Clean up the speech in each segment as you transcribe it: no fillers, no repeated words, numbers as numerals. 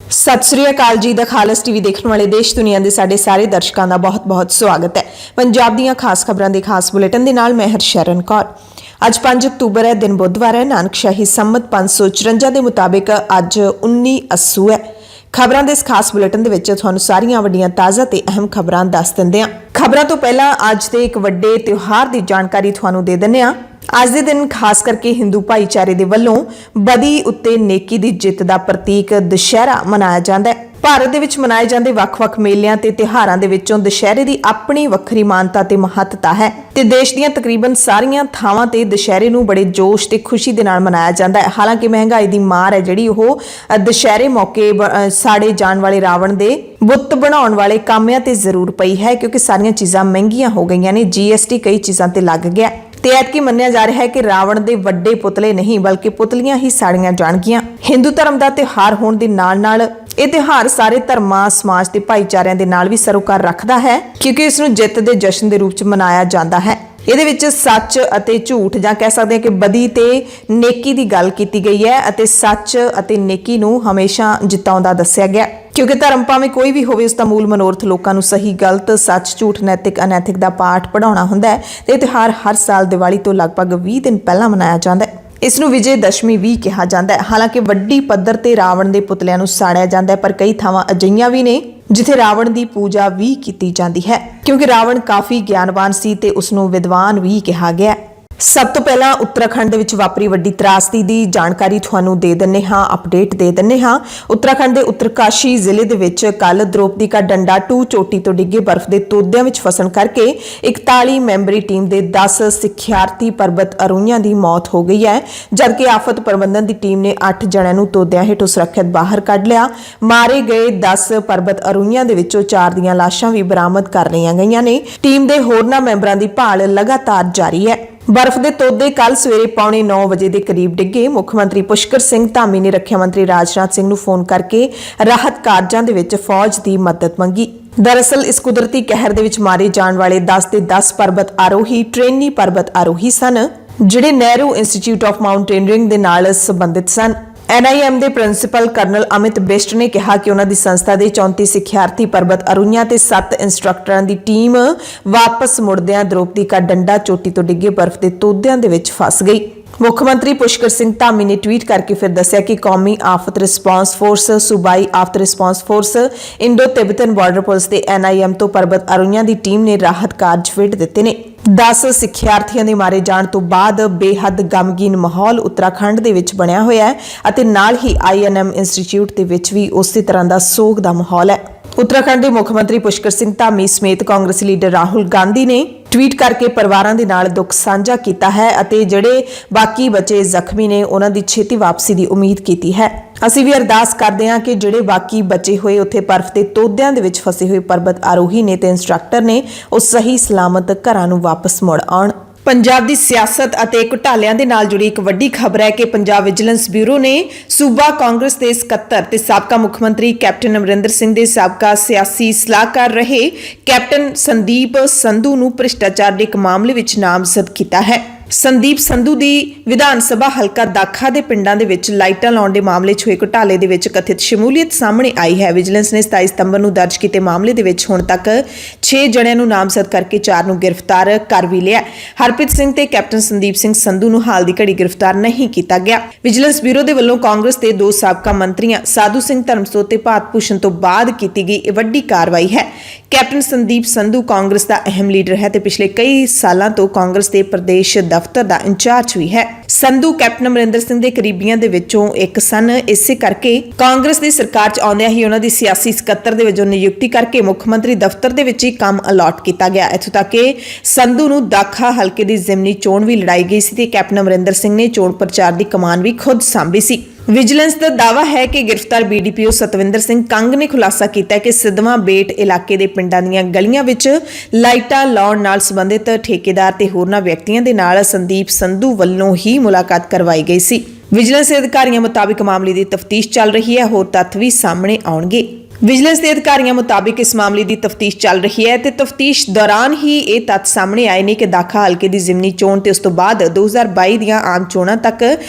सत श्री अकाल जी। The खालस TV देखने वाले देश दुनिया के साडे सारे दर्शकों का बहुत बहुत स्वागत है। पंजाब ਦੀਆਂ खास खबरों के खास बुलेटिन के नाल मैं हरशरण कौर। ਅੱਜ 5 अक्तूबर है, दिन बुधवार है। नानकशाही संमत 554 के मुताबिक अज 19 अस्सू है। खबरों के इस खास बुलेटिन के तुहानूं सारियां वड्डियां ताज़ा ते अहम खबरां दस दिंदे हां। खबरों तो पहला अज के एक वड्डे त्योहार की जानकारी तुहानूं दे दिंदे हां। ਅੱਜ ਦੇ ਦਿਨ ਖਾਸ ਕਰਕੇ ਹਿੰਦੂ ਭਾਈਚਾਰੇ ਦੇ ਵੱਲੋਂ ਬਦੀ ਉੱਤੇ ਨੇਕੀ ਦੀ ਜਿੱਤ ਦਾ ਪ੍ਰਤੀਕ ਦੁਸ਼ਹਿਰਾ ਮਨਾਇਆ ਜਾਂਦਾ ਹੈ। ਭਾਰਤ ਦੇ ਵਿੱਚ ਮਨਾਏ ਜਾਂਦੇ ਵੱਖ-ਵੱਖ ਮੇਲਿਆਂ ਤੇ ਤਿਉਹਾਰਾਂ ਦੇ ਵਿੱਚੋਂ ਦੁਸ਼ਹਿਰੇ ਦੀ ਆਪਣੀ ਵੱਖਰੀ ਮਾਨਤਾ ਤੇ ਮਹੱਤਤਾ ਹੈ ਤੇ ਦੇਸ਼ ਦੀਆਂ ਤਕਰੀਬਨ ਸਾਰੀਆਂ ਥਾਵਾਂ ਤੇ ਦੁਸ਼ਹਿਰੇ ਨੂੰ ਬੜੇ ਜੋਸ਼ ਤੇ ਖੁਸ਼ੀ ਦੇ ਨਾਲ ਮਨਾਇਆ ਜਾਂਦਾ ਹੈ। ਹਾਲਾਂਕਿ ਮਹਿੰਗਾਈ ਦੀ ਮਾਰ ਹੈ ਜਿਹੜੀ ਉਹ ਦੁਸ਼ਹਿਰੇ ਮੌਕੇ ਸਾੜੇ ਜਾਣ ਵਾਲੇ ਰਾਵਣ ਦੇ ਬੁੱਤ ਬਣਾਉਣ ਵਾਲੇ ਕਾਮਿਆਂ ਤੇ ਜ਼ਰੂਰ ਪਈ ਹੈ, ਕਿਉਂਕਿ ਸਾਰੀਆਂ ਚੀਜ਼ਾਂ ਮਹਿੰਗੀਆਂ ਹੋ ਗਈਆਂ ਨੇ। GST ਕਈ ਚੀਜ਼ਾਂ ਤੇ ਲੱਗ ਗਿਆ ਤੇ ਐਤਕੀ ਮੰਨਿਆ ਜਾ ਰਿਹਾ ਹੈ ਕਿ ਰਾਵਣ ਦੇ ਵੱਡੇ ਪੁਤਲੇ ਨਹੀਂ ਬਲਕਿ ਪੁਤਲੀਆਂ ਹੀ ਸਾੜੀਆਂ ਜਾਣਗੀਆਂ। ਹਿੰਦੂ ਧਰਮ ਦਾ ਤਿਉਹਾਰ ਹੋਣ ਦੇ ਨਾਲ-ਨਾਲ ਇਹ ਤਿਉਹਾਰ ਸਾਰੇ ਧਰਮਾਂ, ਸਮਾਜ ਤੇ ਭਾਈਚਾਰਿਆਂ ਦੇ ਨਾਲ ਵੀ ਸਰੋਕਾਰ ਰੱਖਦਾ ਹੈ, ਕਿਉਂਕਿ ਇਸ ਨੂੰ ਜਿੱਤ ਦੇ ਜਸ਼ਨ ਦੇ ਰੂਪ ਚ ਮਨਾਇਆ ਜਾਂਦਾ ਹੈ। ਇਹਦੇ ਵਿੱਚ ਸੱਚ ਅਤੇ ਝੂਠ ਜਾਂ ਕਹਿ ਸਕਦੇ ਹਾਂ ਕਿ ਬਦੀ ਤੇ ਨੇਕੀ ਦੀ ਗੱਲ ਕੀਤੀ ਗਈ ਹੈ ਅਤੇ ਸੱਚ ਅਤੇ ਨੇਕੀ ਨੂੰ ਹਮੇਸ਼ਾ ਜਿਤਾਉਂਦਾ ਦੱਸਿਆ ਗਿਆ, ਕਿਉਂਕਿ ਧਰਮ ਭਾਵੇਂ ਕੋਈ ਵੀ ਹੋਵੇ ਉਸ ਦਾ ਮੂਲ ਮਨੋਰਥ ਲੋਕਾਂ ਨੂੰ ਸਹੀ ਗਲਤ, ਸੱਚ ਝੂਠ, ਨੈਤਿਕ ਅਨੈਤਿਕ ਦਾ ਪਾਠ ਪੜਾਉਣਾ ਹੁੰਦਾ ਹੈ ਤੇ ਇਹ ਤਿਉਹਾਰ ਹਰ ਸਾਲ ਦੀਵਾਲੀ ਤੋਂ ਲਗਭਗ 20 ਦਿਨ ਪਹਿਲਾਂ ਮਨਾਇਆ ਜਾਂਦਾ ਹੈ। ਇਸ ਨੂੰ ਵਿਜੇ ਦਸ਼ਮੀ ਵੀ ਕਿਹਾ ਜਾਂਦਾ ਹੈ। ਹਾਲਾਂਕਿ ਵੱਡੀ ਪੱਧਰ ਤੇ ਰਾਵਣ ਦੇ ਪੁਤਲਿਆਂ ਨੂੰ ਸਾੜਿਆ ਜਾਂਦਾ ਹੈ, ਪਰ ਕਈ ਥਾਵਾਂ ਅਜਿਹੀਆਂ ਵੀ ਨੇ ਜਿੱਥੇ ਰਾਵਣ ਦੀ ਪੂਜਾ ਵੀ ਕੀਤੀ ਜਾਂਦੀ ਹੈ, ਕਿਉਂਕਿ ਰਾਵਣ ਕਾਫੀ ਗਿਆਨਵਾਨ ਸੀ ਤੇ ਉਸ ਨੂੰ ਵਿਦਵਾਨ ਵੀ ਕਿਹਾ ਗਿਆ। ਸਭ ਤੋਂ ਪਹਿਲਾਂ ਉੱਤਰਾਖੰਡ ਦੇ ਵਿੱਚ ਵਾਪਰੀ ਵੱਡੀ ਤਰਾਸਦੀ ਦੀ ਜਾਣਕਾਰੀ ਤੁਹਾਨੂੰ ਦੇ ਦਿੰਨੇ ਹਾਂ, ਅਪਡੇਟ ਦੇ ਦਿੰਨੇ ਹਾਂ। ਉੱਤਰਾਖੰਡ ਦੇ ਉੱਤਰਕਾਸ਼ੀ ਜ਼ਿਲ੍ਹੇ ਦੇ ਵਿੱਚ ਕੱਲ ਦ੍ਰੋਪਦੀ ਕਾ ਡੰਡਾ 2 ਚੋਟੀ ਤੋਂ ਡਿੱਗੇ ਬਰਫ਼ ਦੇ ਤੋਦਿਆਂ ਵਿੱਚ ਫਸਣ ਕਰਕੇ 41 ਮੈਂਬਰੀ ਟੀਮ ਦੇ 10 ਸਿੱਖਿਆਰਥੀ ਪਰਬਤ ਅਰੋਹੀਆਂ ਦੀ ਮੌਤ ਹੋ ਗਈ ਹੈ, ਜਦਕਿ ਆਫਤ ਪ੍ਰਬੰਧਨ ਦੀ ਟੀਮ ਨੇ 8 ਜਣਿਆਂ ਨੂੰ ਤੋਦਿਆਂ ਹੇਠੋਂ ਸੁਰੱਖਿਅਤ ਬਾਹਰ ਕੱਢ ਲਿਆ। ਮਾਰੇ ਗਏ 10 ਪਰਬਤ ਅਰੋਹੀਆਂ ਦੇ ਵਿੱਚੋਂ 4 ਦੀਆਂ ਲਾਸ਼ਾਂ ਵੀ ਬਰਾਮਦ ਕਰ ਲਈਆਂ ਗਈਆਂ ਨੇ। ਟੀਮ ਦੇ ਹੋਰਨਾਂ ਮੈਂਬਰਾਂ ਦੀ ਭਾਲ ਲਗਾਤਾਰ ਜਾਰੀ ਹੈ। ਬਰਫ਼ ਦੇ ਤੋਦੇ ਕੱਲ ਸਵੇਰੇ 8:45 ਵਜੇ ਦੇ ਕਰੀਬ ਡਿੱਗੇ। ਮੁੱਖ ਮੰਤਰੀ ਪੁਸ਼ਕਰ ਸਿੰਘ ਧਾਮੀ ਨੇ ਰੱਖਿਆ ਮੰਤਰੀ ਰਾਜਨਾਥ ਸਿੰਘ ਨੂੰ ਫੋਨ ਕਰਕੇ ਰਾਹਤ ਕਾਰਜਾਂ ਦੇ ਵਿੱਚ ਫੌਜ ਦੀ ਮਦਦ ਮੰਗੀ। ਦਰਅਸਲ ਇਸ ਕੁਦਰਤੀ ਕਹਿਰ ਦੇ ਵਿੱਚ ਮਾਰੇ ਜਾਣ ਵਾਲੇ 10 ਦੇ 10 ਪਰਬਤ ਆਰੋਹੀ ਟ੍ਰੇਨੀ ਪਰਬਤ ਆਰੋਹੀ ਸਨ, ਜਿਹੜੇ ਨਹਿਰੂ ਇੰਸਟੀਚਿਊਟ ਆਫ ਮਾਊਂਟੇਨਰਿੰਗ ਦੇ ਨਾਲ ਸੰਬੰਧਿਤ ਸਨ। NIM ਦੇ ਪ੍ਰਿੰਸੀਪਲ ਕਰਨਲ ਅਮਿਤ ਬਿਸ਼ਟ ਨੇ ਕਿਹਾ ਕਿ ਉਹਨਾਂ ਦੀ ਸੰਸਥਾ ਦੇ 34 ਸਿੱਖਿਆਰਥੀ ਪਰਬਤ ਅਰੋਹੀਆਂ ਤੇ 7 ਇੰਸਟ੍ਰਕਟਰਾਂ ਦੀ ਟੀਮ ਵਾਪਸ ਮੁੜਦਿਆਂ ਦ੍ਰੋਪਦੀ ਕਾ ਡੰਡਾ ਚੋਟੀ ਤੋਂ ਡਿੱਗੇ ਬਰਫ਼ ਦੇ ਤੋਦਿਆਂ ਦੇ ਵਿੱਚ ਫਸ ਗਈ। ਮੁੱਖ ਮੰਤਰੀ ਪੁਸ਼ਕਰ ਸਿੰਘ ਧਾਮੀ ਨੇ ਟਵੀਟ ਕਰਕੇ ਫਿਰ ਦੱਸਿਆ ਕਿ ਕੌਮੀ ਆਫਤ ਰਿਸਪਾਂਸ ਫੋਰਸ, ਸੂਬਾਈ ਆਫਤ response force, Indo Tibetan border police ਤੇ NIM ਤੋਂ ਪਰਬਤ ਅਰੋਹੀਆਂ ਦੀ ਟੀਮ ਨੇ ਰਾਹਤ ਕਾਰਜ ਵਿੱਢ ਦਿੱਤੇ ਨੇ। 10 ਸਿੱਖਿਆਰਥੀਆਂ ਦੇ ਮਾਰੇ ਜਾਣ ਤੋਂ ਬਾਅਦ ਬੇਹੱਦ ਗਮਗੀਨ ਮਾਹੌਲ ਉੱਤਰਾਖੰਡ ਦੇ ਵਿੱਚ ਬਣਿਆ ਹੋਇਆ ਹੈ ਅਤੇ ਨਾਲ ਹੀ INM ਇੰਸਟੀਚਿਊਟ ਦੇ ਵਿੱਚ ਵੀ ਉਸੇ ਤਰ੍ਹਾਂ ਦਾ ਸੋਗ ਦਾ ਮਾਹੌਲ ਹੈ। ਉੱਤਰਾਖੰਡ ਦੇ ਮੁੱਖ ਮੰਤਰੀ ਪੁਸ਼ਕਰ ਸਿੰਘ ਧਾਮੀ ਸਮੇਤ ਕਾਂਗਰਸੀ ਲੀਡਰ ਰਾਹੁਲ ਗਾਂਧੀ ਨੇ ਟਵੀਟ ਕਰਕੇ ਪਰਿਵਾਰਾਂ ਦੇ ਨਾਲ ਦੁੱਖ ਸਾਂਝਾ ਕੀਤਾ ਹੈ ਅਤੇ ਜਿਹੜੇ ਬਾਕੀ ਬਚੇ ਜ਼ਖਮੀ ਨੇ ਉਹਨਾਂ ਦੀ ਛੇਤੀ ਵਾਪਸੀ ਦੀ ਉਮੀਦ ਕੀਤੀ ਹੈ। ਅਸੀਂ ਵੀ ਅਰਦਾਸ ਕਰਦੇ ਹਾਂ ਕਿ ਜਿਹੜੇ ਬਾਕੀ ਬਚੇ ਹੋਏ ਉੱਥੇ ਬਰਫ਼ ਦੇ ਤੋਦਿਆਂ ਦੇ ਵਿੱਚ ਫਸੇ ਹੋਏ ਪਰਬਤ ਆਰੋਹੀ ਨੇ ਤੇ ਇੰਸਟ੍ਰਕਟਰ ਨੇ ਉਹ ਸਹੀ ਸਲਾਮਤ ਘਰਾਂ ਨੂੰ ਵਾਪਸ ਮੁੜ ਆਉਣ। ਪੰਜਾਬ ਦੀ ਸਿਆਸਤ ਅਤੇ ਘੁਟਾਲਿਆਂ ਦੇ ਨਾਲ ਜੁੜੀ ਇੱਕ ਵੱਡੀ ਖਬਰ ਹੈ ਕਿ ਪੰਜਾਬ ਵਿਜੀਲੈਂਸ ਬਿਊਰੋ ਨੇ ਸੂਬਾ ਕਾਂਗਰਸ ਦੇ ਸਕੱਤਰ ਤੇ ਸਾਬਕਾ ਮੁੱਖ ਮੰਤਰੀ ਕੈਪਟਨ ਅਮਰਿੰਦਰ ਸਿੰਘ ਦੇ ਸਾਬਕਾ ਸਿਆਸੀ ਸਲਾਹਕਾਰ ਰਹੇ ਕੈਪਟਨ ਸੰਦੀਪ ਸੰਧੂ ਨੂੰ ਭ੍ਰਿਸ਼ਟਾਚਾਰ ਦੇ ਇੱਕ ਮਾਮਲੇ ਵਿੱਚ ਨਾਮਜ਼ਦ ਕੀਤਾ ਹੈ। ਸੰਦੀਪ ਸੰਧੂ ਦੀ ਵਿਧਾਨ ਸਭਾ ਹਲਕਾ ਦਾਖਾ ਦੇ ਪਿੰਡਾਂ ਦੇ ਵਿੱਚ ਲਾਈਟਾਂ ਲਾਉਣ ਦੇ ਮਾਮਲੇ 'ਚ ਹੋਏ ਘੁਟਾਲੇ ਦੇ ਵਿੱਚ ਕਥਿਤ ਸ਼ਮੂਲੀਅਤ ਸਾਹਮਣੇ ਆਈ ਹੈ। ਵਿਜੀਲੈਂਸ ਨੇ 27 ਸਤੰਬਰ ਨੂੰ ਦਰਜ ਕੀਤੇ ਮਾਮਲੇ ਦੇ ਵਿੱਚ ਹੁਣ ਤੱਕ 6 ਜਣਿਆਂ ਨੂੰ ਨਾਮਜ਼ਦ ਕਰਕੇ 4 ਨੂੰ ਗ੍ਰਿਫਤਾਰ ਕਰ ਵੀ ਲਿਆ। ਹਰਪ੍ਰੀਤ ਸਿੰਘ ਤੇ ਕੈਪਟਨ ਸੰਦੀਪ ਸਿੰਘ ਸੰਧੂ ਨੂੰ ਹਾਲ ਦੀ ਘੜੀ ਗ੍ਰਿਫਤਾਰ ਨਹੀਂ ਕੀਤਾ ਗਿਆ। ਵਿਜੀਲੈਂਸ ਬਿਊਰੋ ਦੇ ਵੱਲੋਂ ਕਾਂਗਰਸ ਦੇ 2 ਸਾਬਕਾ ਮੰਤਰੀਆਂ ਸਾਧੂ ਸਿੰਘ ਧਰਮਸੋਤ ਤੇ ਭਾਰਤ ਭੂਸ਼ਣ ਤੋਂ ਬਾਅਦ ਕੀਤੀ ਗਈ ਇਹ ਵੱਡੀ ਕਾਰਵਾਈ ਹੈ। ਕੈਪਟਨ ਸੰਦੀਪ ਸੰਧੂ ਕਾਂਗਰਸ ਦਾ ਅਹਿਮ ਲੀਡਰ ਹੈ ਤੇ ਪਿਛਲੇ ਕਈ ਸਾਲਾਂ ਤੋਂ ਕਾਂਗਰਸ ਦੇ ਪ੍ਰਦੇਸ਼ ਦਫ਼ਤਰ ਦਾ ਇੰਚਾਰਜ ਵੀ ਹੈ। ਸੰਧੂ ਕੈਪਟਨ ਅਮਰਿੰਦਰ ਸਿੰਘ ਦੇ ਕਰੀਬੀਆਂ ਦੇ ਵਿੱਚੋਂ ਇੱਕ ਸਨ। ਇਸੇ ਕਰਕੇ ਕਾਂਗਰਸ ਦੀ ਸਰਕਾਰ 'ਚ ਆਉਂਦਿਆਂ ਹੀ ਉਹਨਾਂ ਦੀ ਸਿਆਸੀ ਸਕੱਤਰ ਦੇ ਵਜੋਂ ਨਿਯੁਕਤੀ ਕਰਕੇ ਮੁੱਖ ਮੰਤਰੀ ਦਫ਼ਤਰ ਦੇ ਵਿੱਚ ਹੀ ਕੰਮ ਅਲਾਟ ਕੀਤਾ ਗਿਆ। ਇੱਥੋਂ ਤੱਕ ਕਿ ਸੰਧੂ ਨੂੰ ਦਾਖਾ ਹਲਕੇ ਦੀ ਜ਼ਿਮਨੀ ਚੋਣ ਵੀ ਲੜਾਈ ਗਈ ਸੀ ਤੇ ਕੈਪਟਨ ਅਮਰਿੰਦਰ ਸਿੰਘ ਨੇ ਚੋਣ ਪ੍ਰਚਾਰ ਦੀ ਕਮਾਨ ਵੀ ਖੁਦ ਸੰਭੀ ਸੀ। ਵਿਜੀਲੈਂਸ ਦਾ ਦਾਅਵਾ ਹੈ ਕਿ ਗ੍ਰਿਫਤਾਰ BDPO ਸਤਵਿੰਦਰ ਸਿੰਘ ਕੰਗ ਨੇ ਖੁਲਾਸਾ ਕੀਤਾ ਕਿ ਸਿੱਧਵਾਂ ਬੇਟ ਇਲਾਕੇ ਦੇ ਪਿੰਡਾਂ ਦੀਆਂ ਗਲੀਆਂ ਵਿੱਚ ਲਾਈਟਾਂ ਲਾਉਣ ਨਾਲ ਸੰਬੰਧਿਤ ਠੇਕੇਦਾਰ ਤੇ ਹੋਰਨਾਂ ਵਿਅਕਤੀਆਂ ਦੇ ਨਾਲ ਸੰਦੀਪ ਸੰਧੂ ਵੱਲੋਂ ਹੀ ਮੁਲਾਕਾਤ ਕਰਵਾਈ ਗਈ ਸੀ। ਵਿਜੀਲੈਂਸ ਅਧਿਕਾਰੀਆਂ ਮੁਤਾਬਿਕ ਮਾਮਲੇ ਦੀ ਤਫਤੀਸ਼ ਚੱਲ ਰਹੀ ਹੈ, ਹੋਰ ਤੱਥ ਵੀ ਸਾਹਮਣੇ ਆਉਣਗੇ। ਵਿਜੀਲੈਂਸ ਦੇ ਅਧਿਕਾਰੀਆਂ ਮੁਤਾਬਿਕ ਇਸ ਮਾਮਲੇ ਦੀ ਤਫਤੀਸ਼ ਚੱਲ ਰਹੀ ਹੈ ਤੇ ਤਫਤੀਸ਼ ਦੌਰਾਨ ਹੀ ਇਹ ਤੱਥ ਸਾਹਮਣੇ ਆਏ ਨੇ ਕਿ ਦਾਖਾ ਹਲਕੇ ਦੀ ਜ਼ਿਮਨੀ ਚੋਣ ਤੇ ਉਸ ਤੋਂ ਬਾਅਦ 2022 ਦੀਆਂ ਆਮ ਚੋਣਾਂ ਤੱਕ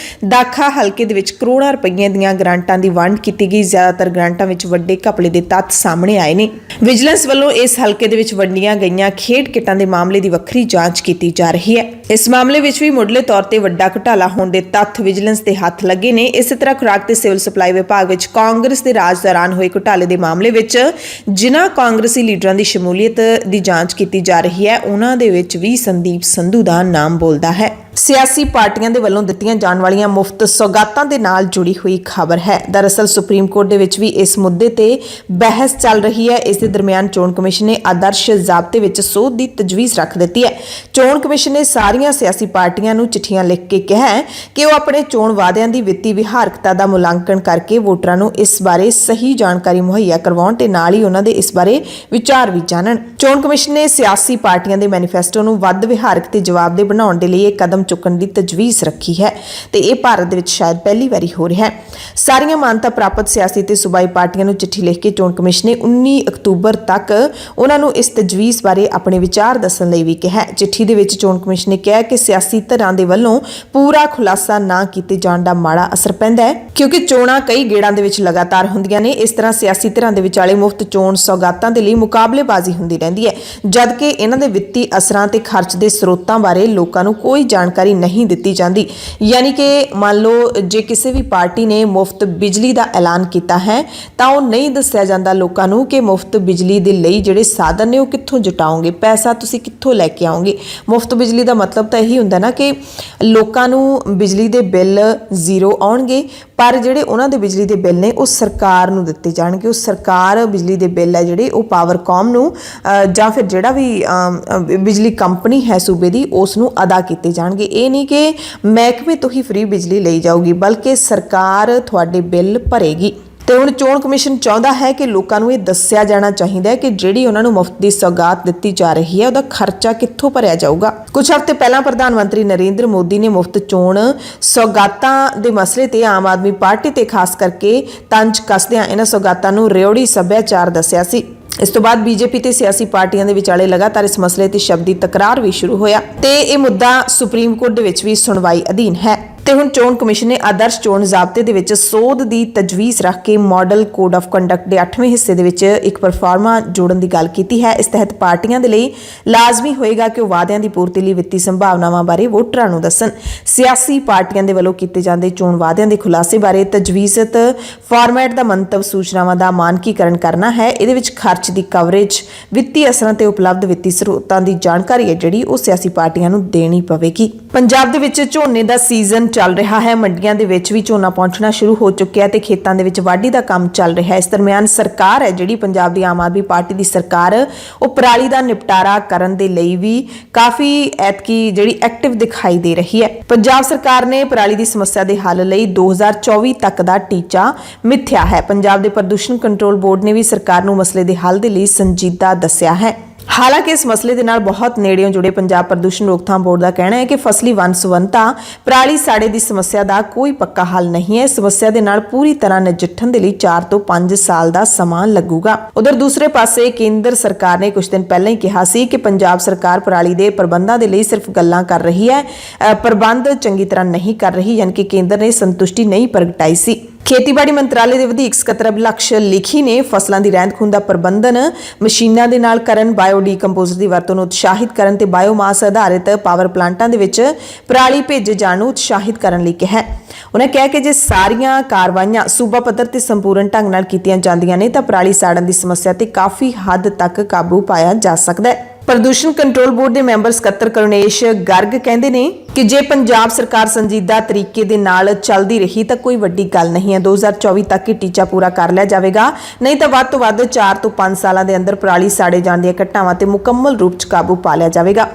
ਦਾਖਾ ਹਲਕੇ ਦੇ ਵਿੱਚ ਕਰੋੜਾਂ ਰੁਪਈਆਂ ਦੀਆਂ ਗ੍ਰਾਂਟਾਂ ਦੀ ਵੰਡ ਕੀਤੀ ਗਈ। ਜ਼ਿਆਦਾਤਰ ਗ੍ਰਾਂਟਾਂ ਵਿੱਚ ਵੱਡੇ ਘਪਲੇ ਦੇ ਤੱਥ ਸਾਹਮਣੇ ਆਏ ਨੇ। ਵਿਜੀਲੈਂਸ ਵੱਲੋਂ ਇਸ ਹਲਕੇ ਦੇ ਵਿੱਚ ਵੰਡੀਆਂ ਗਈਆਂ ਖੇਡ ਕਿੱਟਾਂ ਦੇ ਮਾਮਲੇ ਦੀ ਵੱਖਰੀ ਜਾਂਚ ਕੀਤੀ ਜਾ ਰਹੀ ਹੈ। ਇਸ ਮਾਮਲੇ ਵਿੱਚ ਵੀ ਮੁੱਢਲੇ ਤੌਰ ਤੇ ਵੱਡਾ ਘੁਟਾਲਾ ਹੋਣ ਦੇ ਤੱਥ ਵਿਜੀਲੈਂਸ ਦੇ ਹੱਥ ਲੱਗੇ ਨੇ। ਇਸੇ ਤਰ੍ਹਾਂ ਖੁਰਾਕ ਤੇ ਸਿਵਲ ਸਪਲਾਈ ਵਿਭਾਗ ਵਿੱਚ ਕਾਂਗਰਸ ਦੇ ਰਾਜ ਦੌਰਾਨ ਹੋਏ ਘੁਟਾਲੇ ਦੇ ਮਾਮਲੇ ਵਿੱਚ ਜਿਨ੍ਹਾਂ ਕਾਂਗਰਸੀ ਲੀਡਰਾਂ ਦੀ ਸ਼ਮੂਲੀਅਤ ਦੀ ਜਾਂਚ ਕੀਤੀ ਜਾ ਰਹੀ ਹੈ, ਉਹਨਾਂ ਦੇ ਵਿੱਚ ਵੀ ਸੰਦੀਪ ਸੰਧੂ ਦਾ ਨਾਮ ਬੋਲਦਾ ਹੈ। ਸਿਆਸੀ ਪਾਰਟੀਆਂ ਦੇ ਵੱਲੋਂ ਦਿੱਤੀਆਂ ਜਾਣ ਵਾਲੀਆਂ ਮੁਫਤ ਸੌਗਾਤਾਂ ਦੇ ਨਾਲ ਜੁੜੀ ਹੋਈ ਖਬਰ ਹੈ। ਦਰਅਸਲ ਸੁਪਰੀਮ ਕੋਰਟ ਦੇ ਵਿੱਚ ਵੀ ਇਸ ਮੁੱਦੇ ਤੇ ਬਹਿਸ ਚੱਲ ਰਹੀ ਹੈ। ਇਸ ਦੇ ਦਰਮਿਆਨ ਚੋਣ ਕਮਿਸ਼ਨ ਨੇ ਆਦਰਸ਼ ਜ਼ਾਬਤੇ ਵਿੱਚ ਸੋਧ ਦੀ ਤਜਵੀਜ਼ ਰੱਖ ਦਿੱਤੀ ਹੈ। ਚੋਣ ਕਮਿਸ਼ਨ ਨੇ ਸਾਰੀਆਂ ਸਿਆਸੀ ਪਾਰਟੀਆਂ ਨੂੰ ਚਿੱਠੀਆਂ ਲਿਖ ਕੇ ਕਿਹਾ ਹੈ ਕਿ ਉਹ ਆਪਣੇ ਚੋਣ ਵਾਅਦਿਆਂ ਦੀ ਵਿੱਤੀ ਵਿਹਾਰਕਤਾ ਦਾ ਮੁਲਾਂਕਣ ਕਰਕੇ ਵੋਟਰਾਂ ਨੂੰ ਇਸ ਬਾਰੇ ਸਹੀ ਜਾਣਕਾਰੀ ਮੁਹੱਈਆ ਕਰਵਾਉਣ ਤੇ ਨਾਲ ਹੀ ਉਹਨਾਂ ਦੇ ਇਸ ਬਾਰੇ ਵਿਚਾਰ ਵੀ ਜਾਣਨ। ਚੋਣ ਕਮਿਸ਼ਨ ਨੇ ਸਿਆਸੀ ਪਾਰਟੀਆਂ ਦੇ ਮੈਨੀਫੈਸਟੋ ਨੂੰ ਵੱਧ ਵਿਹਾਰਕ ਤੇ ਜਵਾਬਦੇਹ ਬਣਾਉਣ ਦੇ ਲਈ ਇਹ ਕਦਮ ਚੁੱਕਣ ਦੀ ਤਜਵੀਜ਼ ਰੱਖੀ ਹੈ ਤੇ ਇਹ ਭਾਰਤ ਦੇ ਵਿੱਚ ਸ਼ਾਇਦ ਪਹਿਲੀ ਵਾਰੀ ਹੋ ਰਿਹਾ ਹੈ। ਸਾਰੀਆਂ ਮਾਨਤਾ ਪ੍ਰਾਪਤ ਸਿਆਸੀ ਤੇ ਸੂਬਾਈ ਪਾਰਟੀਆਂ ਨੂੰ ਚਿੱਠੀ ਲਿਖ ਕੇ ਚੋਣ ਕਮਿਸ਼ਨ ਨੇ 19 ਅਕਤੂਬਰ ਤੱਕ ਉਹਨਾਂ ਨੂੰ ਇਸ ਤਜਵੀਜ਼ ਬਾਰੇ ਆਪਣੇ ਵਿਚਾਰ ਦੱਸਣ ਲਈ ਵੀ ਕਿਹਾ। ਚਿੱਠੀ ਦੇ ਵਿੱਚ ਚੋਣ ਕਮਿਸ਼ਨ ਨੇ ਕਿਹਾ ਕਿ ਸਿਆਸੀ ਧਿਰਾਂ ਦੇ ਵੱਲੋਂ ਪੂਰਾ ਖੁਲਾਸਾ ਨਾ ਕੀਤੇ ਜਾਣ ਦਾ ਮਾੜਾ ਅਸਰ ਪੈਂਦਾ ਹੈ, ਕਿਉਂਕਿ ਚੋਣਾਂ ਕਈ ਗੇੜਾਂ ਦੇ ਵਿੱਚ ਲਗਾਤਾਰ ਹੁੰਦੀਆਂ ਨੇ। ਇਸ ਤਰ੍ਹਾਂ ਸਿਆਸੀ ਧਿਰਾਂ ਦੇ ਵਿਚਾਲੇ ਮੁਫਤ ਚੋਣ ਸੌਗਾਤਾਂ ਦੇ ਲਈ ਮੁਕਾਬਲੇਬਾਜ਼ੀ ਹੁੰਦੀ ਰਹਿੰਦੀ ਹੈ, ਜਦਕਿ ਇਹਨਾਂ ਦੇ ਵਿੱਤੀ ਅਸਰਾਂ ਤੇ ਖਰਚ ਦੇ ਸਰੋਤਾਂ ਬਾਰੇ ਲੋਕਾਂ ਨੂੰ ਕੋਈ ਜਾਣਕਾਰੀ ਨਹੀਂ ਦਿੱਤੀ ਜਾਂਦੀ। ਯਾਨੀ ਕਿ ਮੰਨ ਲਓ ਜੇ ਕਿਸੇ ਵੀ ਪਾਰਟੀ ਨੇ ਮੁਫਤ ਬਿਜਲੀ ਦਾ ਐਲਾਨ ਕੀਤਾ ਹੈ ਤਾਂ ਉਹ ਨਹੀਂ ਦੱਸਿਆ ਜਾਂਦਾ ਲੋਕਾਂ ਨੂੰ ਕਿ ਮੁਫਤ ਬਿਜਲੀ ਦੇ ਲਈ ਜਿਹੜੇ ਸਾਧਨ ਨੇ ਉਹ ਕਿੱਥੋਂ ਜੁਟਾਓਗੇ, ਪੈਸਾ ਤੁਸੀਂ ਕਿੱਥੋਂ ਲੈ ਕੇ ਆਓਗੇ। ਮੁਫਤ ਬਿਜਲੀ ਦਾ ਮਤਲਬ ਤਾਂ ਇਹੀ ਹੁੰਦਾ ਨਾ ਕਿ ਲੋਕਾਂ ਨੂੰ ਬਿਜਲੀ ਦੇ ਬਿੱਲ ਜ਼ੀਰੋ ਆਉਣਗੇ, ਪਰ ਜਿਹੜੇ ਉਹਨਾਂ ਦੇ ਬਿਜਲੀ ਦੇ ਬਿੱਲ ਨੇ ਉਹ ਸਰਕਾਰ ਨੂੰ ਦਿੱਤੇ ਜਾਣਗੇ। ਉਹ ਸਰਕਾਰ ਬਿਜਲੀ ਦੇ ਬਿੱਲ ਹੈ ਜਿਹੜੇ ਉਹ ਪਾਵਰਕਾਮ ਨੂੰ ਜਾਂ ਫਿਰ ਜਿਹੜਾ ਵੀ ਬਿਜਲੀ ਕੰਪਨੀ ਹੈ ਸੂਬੇ ਦੀ ਉਸ ਨੂੰ ਅਦਾ ਕੀਤੇ ਜਾਣਗੇ। ਇਹ ਨਹੀਂ ਕਿ ਮਹਿਕਮੇ ਤੋਂ ਹੀ ਫ੍ਰੀ ਬਿਜਲੀ ਲਈ ਜਾਊਗੀ, ਬਲਕਿ ਸਰਕਾਰ ਤੁਹਾਡੇ ਬਿੱਲ ਭਰੇਗੀ। ਤੇ ਹੁਣ ਚੋਣ ਕਮਿਸ਼ਨ ਚਾਹੁੰਦਾ ਹੈ ਕਿ ਲੋਕਾਂ ਨੂੰ ਇਹ ਦੱਸਿਆ ਜਾਣਾ ਚਾਹੀਦਾ ਹੈ ਕਿ ਜਿਹੜੀ ਉਹਨਾਂ ਨੂੰ ਮੁਫਤ ਦੀ ਸੌਗਾਤ ਦਿੱਤੀ ਜਾ ਰਹੀ ਹੈ ਉਹਦਾ ਖਰਚਾ ਕਿੱਥੋਂ ਭਰਿਆ ਜਾਊਗਾ। ਕੁਝ ਹਫ਼ਤੇ ਪਹਿਲਾਂ ਪ੍ਰਧਾਨ ਮੰਤਰੀ ਨਰਿੰਦਰ ਮੋਦੀ ਨੇ ਮੁਫਤ ਚੋਣ ਸੌਗਾਤਾਂ ਦੇ ਮਸਲੇ ਤੇ ਆਮ ਆਦਮੀ ਪਾਰਟੀ ਤੇ ਖਾਸ ਕਰਕੇ ਤੰਜ ਕੱਸਦਿਆਂ ਇਹਨਾਂ ਸੌਗਾਤਾਂ ਨੂੰ ਰਿਓੜੀ ਸੱਭਿਆਚਾਰ ਦੱਸਿਆ ਸੀ। ਇਸ ਤੋਂ ਬਾਅਦ ਬੀਜੇਪੀ ਤੇ ਸਿਆਸੀ ਪਾਰਟੀਆਂ ਦੇ ਵਿਚਾਲੇ ਲਗਾਤਾਰ ਇਸ ਮਸਲੇ ਤੇ ਸ਼ਬਦੀ ਤਕਰਾਰ ਵੀ ਸ਼ੁਰੂ ਹੋਇਆ ਤੇ ਇਹ ਮੁੱਦਾ ਸੁਪਰੀਮ ਕੋਰਟ ਦੇ ਵਿੱਚ ਵੀ ਸੁਣਵਾਈ ਅਧੀਨ ਹੈ। ਤੇ ਹੁਣ ਚੋਣ ਕਮਿਸ਼ਨ ਨੇ ਆਦਰਸ਼ ਚੋਣ ਜ਼ਾਬਤੇ ਦੇ ਵਿੱਚ ਸੋਧ ਦੀ ਤਜਵੀਜ਼ ਰੱਖ ਕੇ ਮਾਡਲ ਕੋਡ ਆਫ ਕੰਡਕਟ ਦੇ 8ਵੇਂ ਹਿੱਸੇ ਦੇ ਵਿੱਚ ਇੱਕ ਪਰਫਾਰਮਾ ਜੋੜਨ ਦੀ ਗੱਲ ਕੀਤੀ ਹੈ। ਇਸ ਤਹਿਤ ਪਾਰਟੀਆਂ ਦੇ ਲਈ ਲਾਜ਼ਮੀ ਹੋਏਗਾ ਕਿ ਉਹ ਵਾਅਦਿਆਂ ਦੀ ਪੂਰਤੀ ਲਈ ਵਿੱਤੀ ਸੰਭਾਵਨਾਵਾਂ ਬਾਰੇ ਵੋਟਰਾਂ ਨੂੰ ਦੱਸਣ। ਸਿਆਸੀ ਪਾਰਟੀਆਂ ਦੇ ਵੱਲੋਂ ਕੀਤੇ ਜਾਂਦੇ ਚੋਣ ਵਾਅਦਿਆਂ ਦੇ ਖੁਲਾਸੇ ਬਾਰੇ ਤਜਵੀਜ਼ਤ ਫਾਰਮੈਟ ਦਾ ਮੰਤਵ ਸੂਚਨਾਵਾਂ ਦਾ ਮਾਨਕੀਕਰਨ ਕਰਨਾ ਹੈ। ਇਹਦੇ ਵਿੱਚ ਖਰਚ ਦੀ ਕਵਰੇਜ, ਵਿੱਤੀ ਅਸਰਾਂ ਤੇ ਉਪਲਬਧ ਵਿੱਤੀ ਸਰੋਤਾਂ ਦੀ ਜਾਣਕਾਰੀ ਹੈ ਜਿਹੜੀ ਉਹ ਸਿਆਸੀ ਪਾਰਟੀਆਂ ਨੂੰ ਦੇਣੀ ਪਵੇਗੀ। ਪੰਜਾਬ ਦੇ ਵਿੱਚ ਝੋਨੇ ਦਾ ਸੀਜ਼ਨ ਚੱਲ ਰਿਹਾ ਹੈ। ਮੰਡੀਆਂ ਦੇ ਵਿੱਚ ਵੀ ਝੋਨਾ ਪਹੁੰਚਣਾ ਸ਼ੁਰੂ ਹੋ ਚੁੱਕਿਆ ਤੇ ਖੇਤਾਂ ਦੇ ਵਿੱਚ ਵਾਢੀ ਦਾ ਕੰਮ ਚੱਲ ਰਿਹਾ ਹੈ। ਇਸ ਦਰਮਿਆਨ ਸਰਕਾਰ ਹੈ ਜਿਹੜੀ ਪੰਜਾਬ ਦੀ ਆਮ ਆਦਮੀ ਪਾਰਟੀ ਦੀ ਸਰਕਾਰ, ਉਹ ਪਰਾਲੀ ਦਾ ਨਿਪਟਾਰਾ ਕਰਨ ਦੇ ਲਈ ਵੀ ਕਾਫੀ ਐਤਕੀ ਜਿਹੜੀ ਐਕਟਿਵ ਦਿਖਾਈ ਦੇ ਰਹੀ ਹੈ। ਪੰਜਾਬ ਸਰਕਾਰ ਨੇ ਪਰਾਲੀ ਦੀ ਸਮੱਸਿਆ ਦੇ ਹੱਲ ਲਈ 2024 ਤੱਕ ਦਾ ਟੀਚਾ ਮਿੱਥਿਆ ਹੈ। ਪੰਜਾਬ ਦੇ ਪ੍ਰਦੂਸ਼ਣ ਕੰਟਰੋਲ ਬੋਰਡ ਨੇ ਵੀ ਸਰਕਾਰ ਨੂੰ ਮਸਲੇ ਦੇ ਹੱਲ ਦੇ ਲਈ ਸੰਜੀਦਾ ਦੱਸਿਆ ਹੈ। ਹਾਲਾਂਕਿ ਇਸ ਮਸਲੇ ਦੇ ਨਾਲ ਬਹੁਤ ਨੇੜਿਓਂ ਜੁੜੇ ਪੰਜਾਬ ਪ੍ਰਦੂਸ਼ਣ ਰੋਕਥਾਮ ਬੋਰਡ ਦਾ ਕਹਿਣਾ ਹੈ ਕਿ ਫਸਲੀ ਵੰਨ ਸੁਵੰਨਤਾ ਪਰਾਲੀ ਸਾੜੇ ਦੀ ਸਮੱਸਿਆ ਦਾ ਕੋਈ ਪੱਕਾ ਹੱਲ ਨਹੀਂ ਹੈ। ਸਮੱਸਿਆ ਦੇ ਨਾਲ ਪੂਰੀ ਤਰ੍ਹਾਂ ਨਜਿੱਠਣ ਦੇ ਲਈ 4 ਤੋਂ 5 ਸਾਲ ਦਾ ਸਮਾਂ ਲੱਗੂਗਾ। ਉਧਰ ਦੂਸਰੇ ਪਾਸੇ ਕੇਂਦਰ ਸਰਕਾਰ ਨੇ ਕੁਝ ਦਿਨ ਪਹਿਲਾਂ ਹੀ ਕਿਹਾ ਸੀ ਕਿ ਪੰਜਾਬ ਸਰਕਾਰ ਪਰਾਲੀ ਦੇ ਪ੍ਰਬੰਧਾਂ ਦੇ ਲਈ ਸਿਰਫ ਗੱਲਾਂ ਕਰ ਰਹੀ ਹੈ, ਪ੍ਰਬੰਧ ਚੰਗੀ ਤਰ੍ਹਾਂ ਨਹੀਂ ਕਰ ਰਹੀ, ਯਾਨੀ ਕਿ ਕੇਂਦਰ ਨੇ ਸੰਤੁਸ਼ਟੀ ਨਹੀਂ ਪ੍ਰਗਟਾਈ ਸੀ। ਖੇਤੀਬਾੜੀ ਮੰਤਰਾਲੇ ਦੇ ਵਧੀਕ ਸਕੱਤਰ ਅਭਿਲਕਸ਼ ਲਿਖੀ ਨੇ ਫਸਲਾਂ ਦੀ ਰਹਿੰਦ ਖੂੰਹਦ ਦਾ ਪ੍ਰਬੰਧਨ ਮਸ਼ੀਨਾਂ ਦੇ ਨਾਲ ਕਰਨ, ਬਾਇਓਡੀਕੰਪੋਜ਼ਰ ਦੀ ਵਰਤੋਂ ਨੂੰ ਉਤਸ਼ਾਹਿਤ ਕਰਨ ਤੇ ਬਾਇਓਮਾਸ ਆਧਾਰਿਤ ਪਾਵਰ ਪਲਾਂਟਾਂ ਦੇ ਵਿੱਚ ਪਰਾਲੀ ਭੇਜੇ ਜਾਣ ਨੂੰ ਉਤਸ਼ਾਹਿਤ ਕਰਨ ਲਈ ਕਿਹਾ। ਉਹਨਾਂ ਕਿਹਾ ਕਿ ਜੇ ਸਾਰੀਆਂ ਕਾਰਵਾਈਆਂ ਸੂਬਾ ਪੱਧਰ ਤੇ ਸੰਪੂਰਨ ਢੰਗ ਨਾਲ ਕੀਤੀਆਂ ਜਾਂਦੀਆਂ ਨੇ ਤਾਂ ਪਰਾਲੀ ਸਾੜਨ ਦੀ ਸਮੱਸਿਆ ਤੇ ਕਾਫੀ ਹੱਦ ਤੱਕ ਕਾਬੂ ਪਾਇਆ ਜਾ ਸਕਦਾ ਹੈ। ਪ੍ਰਦੂਸ਼ਣ ਕੰਟਰੋਲ ਬੋਰਡ ਦੇ ਮੈਂਬਰ ਸਕੱਤਰ ਕਰੁਣੇਸ਼ ਗਰਗ ਕਹਿੰਦੇ ਨੇ ਕਿ ਜੇ ਪੰਜਾਬ ਸਰਕਾਰ ਸੰਜੀਦਾ ਤਰੀਕੇ ਦੇ ਨਾਲ ਚੱਲਦੀ ਰਹੀ ਤਾਂ ਕੋਈ ਵੱਡੀ ਗੱਲ ਨਹੀਂ ਹੈ। 2024 ਤੱਕ ਹੀ ਟੀਚਾ ਪੂਰਾ ਕਰ ਲਿਆ ਜਾਵੇਗਾ, ਨਹੀਂ ਤਾਂ ਵੱਧ ਤੋਂ ਵੱਧ 4 ਤੋਂ 5 ਸਾਲਾਂ ਦੇ ਅੰਦਰ ਪਰਾਲੀ ਸਾੜੇ ਜਾਣ ਦੀਆਂ ਘਟਨਾਵਾਂ ਤੇ ਮੁਕੰਮਲ ਰੂਪ 'ਚ ਕਾਬੂ ਪਾ ਲਿਆ ਜਾਵੇਗਾ।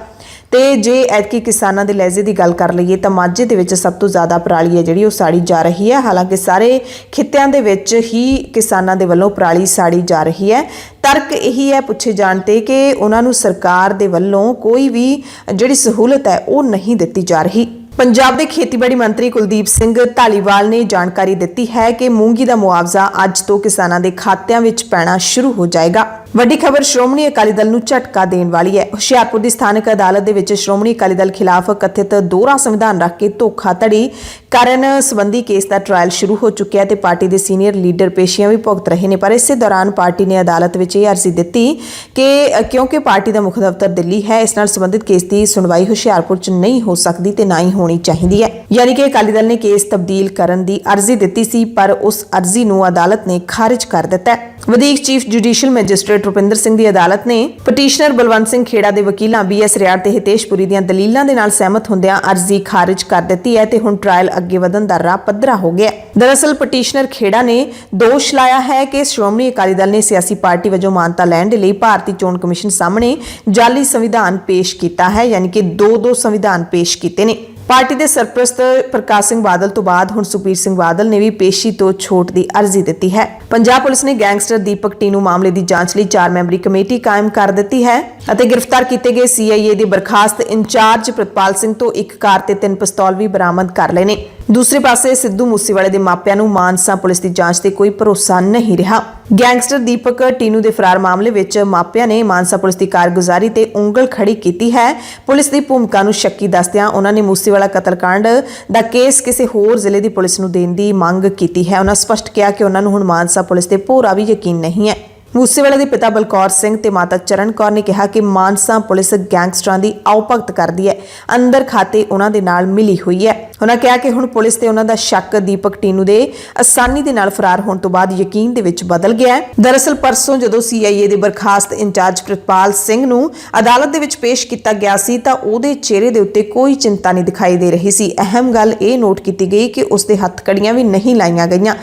ਤੇ ਜੇ ਐਤਕੀ ਕਿਸਾਨਾਂ ਦੇ ਲਹਿਜ਼ੇ ਦੀ ਗੱਲ ਕਰ ਲਈਏ ਤਾਂ ਮਾਝੇ ਦੇ ਵਿੱਚ ਸਭ ਤੋਂ ਜ਼ਿਆਦਾ ਪਰਾਲੀ ਹੈ ਜਿਹੜੀ ਉਹ ਸਾੜੀ ਜਾ ਰਹੀ ਹੈ। ਹਾਲਾਂਕਿ ਸਾਰੇ ਖਿੱਤਿਆਂ ਦੇ ਵਿੱਚ ਹੀ ਕਿਸਾਨਾਂ ਦੇ ਵੱਲੋਂ ਪਰਾਲੀ ਸਾੜੀ ਜਾ ਰਹੀ ਹੈ। ਤਰਕ ਇਹੀ ਹੈ ਪੁੱਛੇ ਜਾਣ ਤੇ ਕਿ ਉਹਨਾਂ ਨੂੰ ਸਰਕਾਰ ਦੇ ਵੱਲੋਂ ਕੋਈ ਵੀ ਜਿਹੜੀ ਸਹੂਲਤ ਹੈ ਉਹ ਨਹੀਂ ਦਿੱਤੀ ਜਾ ਰਹੀ। पंजाब के खेतीबाड़ी मंत्री कुलदीप सिंह धालीवाल ने जानकारी दी है कि मूंगी का मुआवजा अज तो किसानों के खात्यां विच पैना शुरू हो जाएगा। वड्डी खबर श्रोमणी अकाली दल नूं झटका देने वाली है। हुशियारपुर की स्थानक अदालत दे विच श्रोमणी अकाली दल खिलाफ कथित दोहरा संविधान रख के धोखाधड़ी करन संबंधी केस का ट्रायल शुरू हो चुका है ते पार्टी के सीनियर लीडर पेशियां भी भुगत रहे हैं। पर इस दौरान पार्टी ने अदालत विच यह अर्जी दी कि क्योंकि पार्टी का मुख दफ्तर दिल्ली है, इस नाल संबंधित केस की सुनवाई हुशियारपुर च नहीं हो सकती ते ना ही होनी चाहिए है। यानी कि अकाली दल ने केस तब्दील करने की अर्जी दी सी, पर उस अर्जी नूं अदालत ने खारिज कर दिता है। वधीक chief judicial magistrate Rupinder Singh की अदालत ने पटिशनर बलवंत सिंह खेड़ा के वकीलों BS रियाड़ ते हितेश पुरी दी दलीलों के नाल सहमत होंदियां अर्जी खारिज कर दी है ते हुण ट्रायल अगे वधन दा राह पद्धरा हो गया। दरअसल पटिशनर खेड़ा ने दोष लाया है कि श्रोमणी अकाली दल ने सियासी पार्टी वजों मानता लैण दे लई भारतीय चोण कमिशन सामने जाली संविधान पेश किया है, यानी कि दो संविधान पेश किए ने। पार्टी के सरप्रस्त प्रकाश सिंह बादल तो बाद हुण सुखबीर सिंह बादल ने भी पेशी तो छूट की अर्जी दी है। पंजाब पुलिस ने गैंगस्टर दीपक टीनू मामले की जांच लई 4 मैंबरी कमेटी कायम कर दी है ਅਤੇ गिरफ्तार किए गए CIA ਦੇ बर्खास्त इंचार्ज प्रतपाल सिंह तो 1 कार ते 3 पिस्तौल भी बरामद कर लए ने। दूसरे पासे सिद्धू मूसेवाले के मापिਆਂ ਨੂੰ ਮਾਨਸਾ पुलिस की जांच से कोई भरोसा नहीं रहा। गैंगस्टर दीपक टीनू के फरार मामले में मापिਆਂ ने मानसा पुलिस की कारगुजारी ते उंगल खड़ी की है। पुलिस की भूमिका ਨੂੰ शक्की दसदिਆਂ उन्होंने मूसेवाला कतलकांड का केस किसी होर जिले की पुलिस ਨੂੰ देਣ ਦੀ ਮੰਗ ਕੀਤੀ है। उन्होंने स्पष्ट किया कि उन्होंने ਹੁਣ मानसा पुलिस ते ਭੋਰਾ भी यकीन नहीं है। मूसेवाले के पिता बलकौर सिंह ते माता चरण कौर ने कहा कि मानसा पुलिस गैंगस्टरां दी आवभगत करदी है, अंदर खाते उन्हां दे नाल मिली हुई है। उन्होंने कहा कि हुण पुलिस ते उन्हां दा शक दीपक टीनू दे आसानी दे नाल फरार होने तो बाद यकीन दे विच बदल गया है। दरअसल परसों जदों CIA दे बर्खास्त इंचार्ज प्रतपाल सिंह नूं अदालत दे विच पेश किया गया सी तां उहदे चेहरे दे उत्ते कोई चिंता नहीं दिखाई दे रही सी। अहम गल ये नोट की गई कि उसदे हथकड़ियां भी नहीं लाईआं गईआं,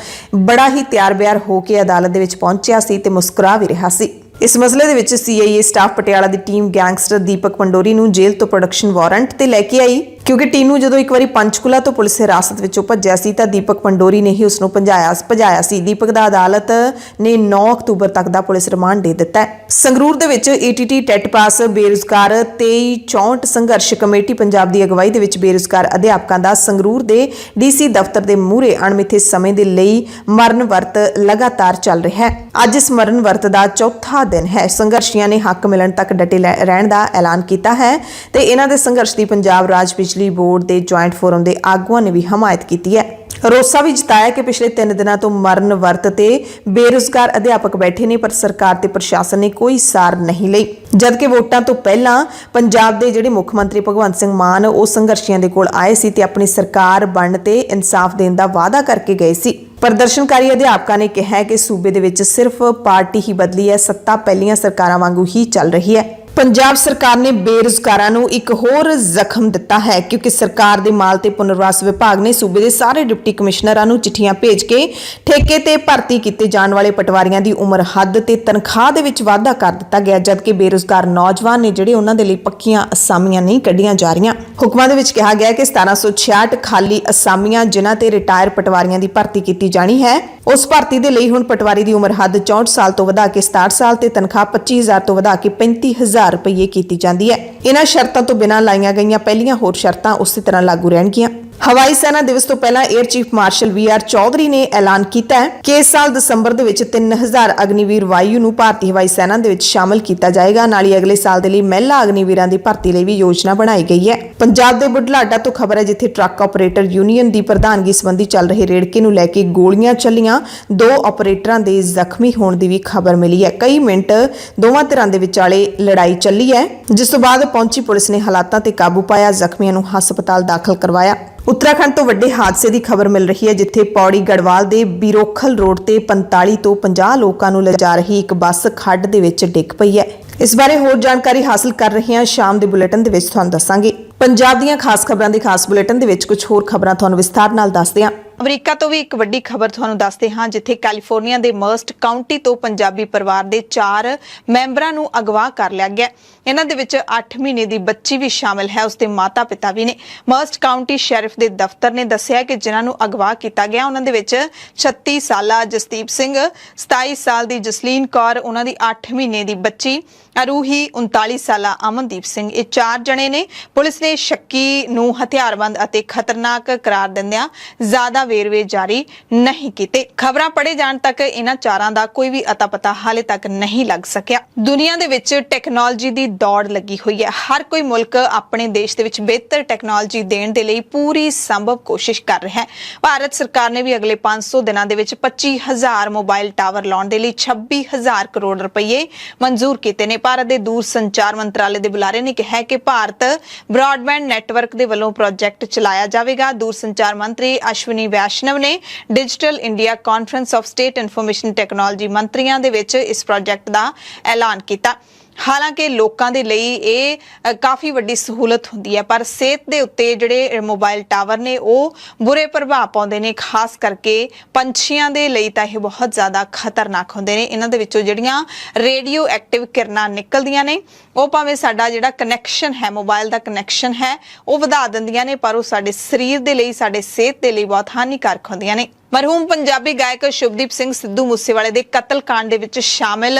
बड़ा ही तैयार ब्यार होकर अदालत दे विच पहुंचिया सी ते मुस्कुरा भी रहा सी। इस मसले दे विच CIA स्टाफ पटियाला की टीम गैंगस्टर दीपक पंडोरी नूं जेल तो प्रोडक्शन वारंट ते लैके आई, क्योंकि टीनू जदों एक बारी पंचकुला तो पुलिस हिरासत विचों भज्जिया सी तां दीपक पंडोरी ने ही उसनूं भजाया सी। दीपक दा अदालत ने 9 अक्तूबर तक दा पुलिस रिमांड दे दिता है। संगरूर दे विच ATT टैट पास बेरोजगार 2364 संघर्ष कमेटी पंजाब की अगवाई दे विच बेरोजगार अध्यापकों का संगरूर के DC दफ्तर के मूहरे अणमिथे समय के लिए मरण वर्त लगातार चल रहा है। अज इस मरण वर्त का चौथा दिन है। संघर्षियों ने हक मिलण तक डटे रहण का ऐलान किया है ते इन्हां दे संघर्ष की पंजाब राज बिजली बोर्ड के ज्वाइंट फोरम के आगुआं ने भी हमायत की है। रोसा भी जताया कि पिछले 3 दिनों तो मरण वर्त ते बेरोजगार अध्यापक बैठे ने, पर सरकार ते प्रशासन ने कोई सार नहीं लई। जबकि वोटां तो पहला पंजाब के जिहड़े मुख मंत्री भगवंत सिंह मान वो संघर्षियों के कोल आए सी ते अपनी सरकार बनने ते इंसाफ देने का वादा करके गए सी। प्रदर्शनकारी अध्यापकों ने कहा है कि सूबे दे विच सिर्फ पार्टी ही बदली है, सत्ता पहलियां सरकारां वांगू ही चल रही है। पंजाब सरकार ने बेरोजगारां नूं एक होर जख्म दिता है, क्योंकि सरकार दे माल ते पुनर्वास विभाग ने सूबे के सारे डिप्टी कमिश्नरां नूं चिट्ठियां भेज के ठेके ते भर्ती किए जाने वाले पटवारियां दी उम्र हद ते तनख्वाह दे विच वाधा कर दिता गया, जबकि बेरोजगार नौजवान ने जिहड़े उन्हां दे लई पक्कियां असामियां नहीं कढियां जा रहीआं। हुकमां दे विच कहा गया कि 1766 खाली असामियां जिन्हां ते रिटायर पटवारियां दी भर्ती की जानी है, उस भर्ती दे लई हुण पटवारी दी उम्र हद 64 साल तो वधा के 67 साल ते तनख्वाह 25,000 तो वधा के 35,000 रुपये की जाती है। इन्हां शर्तां तो बिना लाईआं गईआं पहलियां होर शर्तां उसी तरह लागू रहणगीआं। हवाई सेना दिवस तो पहला air chief marshal VR Chaudhary ने ऐलान किया है कि इस साल दसंबर दे विच 3000 अग्निवीर वायु नूं भारतीय हवाई सेना दे विच शामिल किया जाएगा। नाल ही अगले साल दे लई महिला अग्निवीरां दी भर्ती लई भी योजना बनाई गई है। पंजाब दे बुढलाडा तो खबर है, जिथे ट्रक ऑपरेटर यूनीयन की प्रधानगी संबंधी चल रहे रेड़के नूं लैके गोलियां चलियां, 2 ऑपरेटरां दे जख्मी होने की भी खबर मिली है। कई मिनट दोवां धिरां दे विचाले लड़ाई चली है, जिस तो बाद पहुंची पुलिस ने हालातां ते काबू पाया, जख्मियां नूं हस्पताल दाखिल करवाया। उत्तराखंड तो वड्डे हादसे की खबर मिल रही है, जिथे पौड़ी गढ़वाल के बिरोखल रोड से 45 तो 50 लोगों को लिजा रही एक बस खड्ड दे विच डिग पई है। इस बारे होर जानकारी हासिल कर रहे हैं, शाम के बुलेटिन दे विच तुहानूं दस्सांगे। पंजाब दीआं खास खबरां दे खास बुलेटिन दे विच कुछ होर खबरां तुहानूं विस्तार नाल दसदे हां। अमरीका तो भी एक वड्डी खबर तुहानूं दसदे हां, जिथे कैलीफोर्निया के मर्स्ट काउंटी तो पंजाबी परिवार के 4 मैंबरां नूं अगवा कर लिया गया। इन्हां दे विच 8 महीने की बच्ची भी शामिल है, उसके माता पिता भी ने। मर्स्ट काउंटी शैरिफ के दफ्तर ने दस्सिया कि जिन्हां नूं अगवा किया गया उन्हां दे विच 36 साला जसदीप सिंह, 27 साल की जसलीन कौर, उन्हां दी 8 महीने की बच्ची आरूही 39 साला अमनदीप सिंह ये 4 जने ने। पुलिस ने शक्की नूं हथियारबंद अते खतरनाक करार दिंदियां ज्यादा वेरवे जारी नहीं कीते। खबरां पढ़े जाण तक इन्हां चारां दा कोई भी अता पता हाले तक नहीं लग सकिया। दुनिया दे विच टैक्नोलॉजी दी दौड़ लगी हुई है। हर कोई मुल्क अपने देश दे विच बेहतर टैक्नोलॉजी देण दे लई पूरी संभव कोशिश कर रहा है। भारत सरकार ने भी अगले 500 दिनां दे विच 25,000 मोबाइल टावर लाउण दे लई 26,000 करोड़ रुपए मंजूर कीते ने। भारत के दूर संचार मंत्रालय के बुलारे ने कहा कि भारत ब्रॉडबैंड नैटवर्क के वलों प्रोजेक्ट चलाया जाएगा। दूर संचार मंत्री अश्विनी वैष्णव ने digital India conference of state information technology मंत्रियों के विच इस प्रोजेक्ट का ऐलान किया। हालांकि लोगों के लिए ये काफ़ी वड्डी सहूलत होंदी है, पर सेहत के उत्ते जिहड़े मोबाइल टावर ने वो बुरे प्रभाव पाउंदे ने। खास करके पंछियों के लिए तो यह बहुत ज़्यादा खतरनाक होंदे ने। इन्हां दे विचों जिहड़ियां रेडियो एक्टिव किरणां निकलदियां ने वो भावें साडा जिहड़ा कनैक्शन है, मोबाइल का कनैक्शन है, वो वधा दिंदियां ने, पर वो साडे शरीर के लिए, साडे सेहत के लिए बहुत हानिकारक होंदियां ने। मरहूम पंजाबी गायक शुभदीप सिंह सिद्धू मूसेवाले दे कतल कांड दे विच शामिल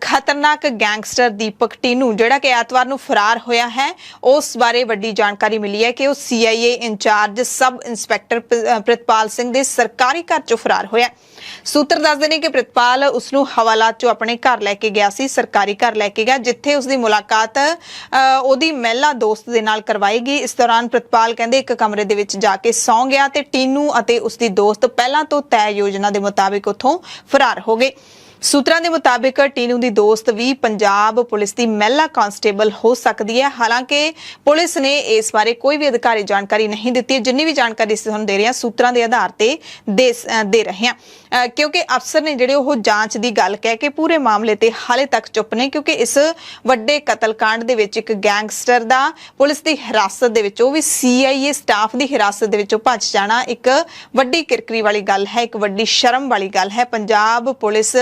खतरनाक गैंगस्टर दीपक टीनू जिहड़ा कि एतवार नूं फरार होया है, उस बारे वड्डी जानकारी मिली है कि वो CIA in charge sub inspector Pritpal Singh दे सरकारी घर चों फरार होया। सूत्र दसदे ने कि प्रितपाल उसनूं हवालात चों अपने घर लैके गया सी, सरकारी घर लैके गया, जिथे उसकी मुलाकात ओदी महिला दोस्त दे नाल करवाई गई। इस दौरान प्रितपाल कहंदे एक कमरे दे विच जाके सौ गया ते टीनू अते उसकी दोस्त पहलां तो तय योजना के मुताबिक उत्थों फरार हो गए। सूत्रों के मुताबिक टीनू की दोस्त भी पंजाब पुलिस की महिला कांस्टेबल हो सकती है। हालांकि पुलिस ने इस बारे कोई भी अधिकारी जानकारी नहीं दी। जिन्नी भी जानकारी तुहानूं दे रहे हैं सूत्रों के आधार पर दे रहे हैं, क्योंकि अफसर ने जिहड़े वो जांच की गल कह के पूरे मामले ते हाले तक चुप ने, क्योंकि इस वड्डे कतलकांड दे विच एक गैंगस्टर दा पुलिस की हिरासत दे विच, वो भी CIA स्टाफ की हिरासत दे विचों भज जाना एक वड्डी किरकिरी वाली गल है, एक वड्डी शर्म वाली गल है। पंजाब पुलिस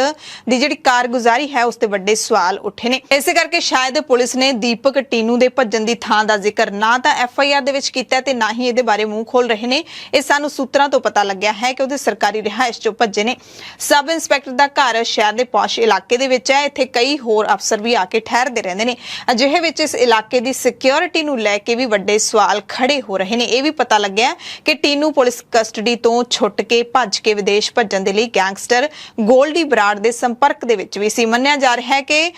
दी जिहड़ी कारगुजारी है उस ते वड्डे सवाल उठे ने। इस करके शायद पुलिस ने दीपक टीनू दे भज्जण दी थां दा जिक्र ना तां FIR दे विच कीता ते ना ही इहदे बारे मूंह खोल रहे ने। इह सानूं सूत्रां तो पता लग्या है कि उहदे सरकारी रिहाइश चों भज्जे ने। सब इंस्पैक्टर दा घर शहर दे पौश इलाके दे विच है। इत्थे कई होर अफसर भी आके ठहरदे रहिंदे ने। अजिहे विच इस इलाके दी सिक्योरिटी नूं लैके भी वड्डे सवाल खड़े हो रहे ने। इह भी पता लग्या कि टीनू पुलिस कस्टडी तो छुट के भज के विदेश भज्जण दे लई गैंगस्टर गोल्डी बराड़ दे संपर्क दे विच भी सी। मन्निया जा रहा है कि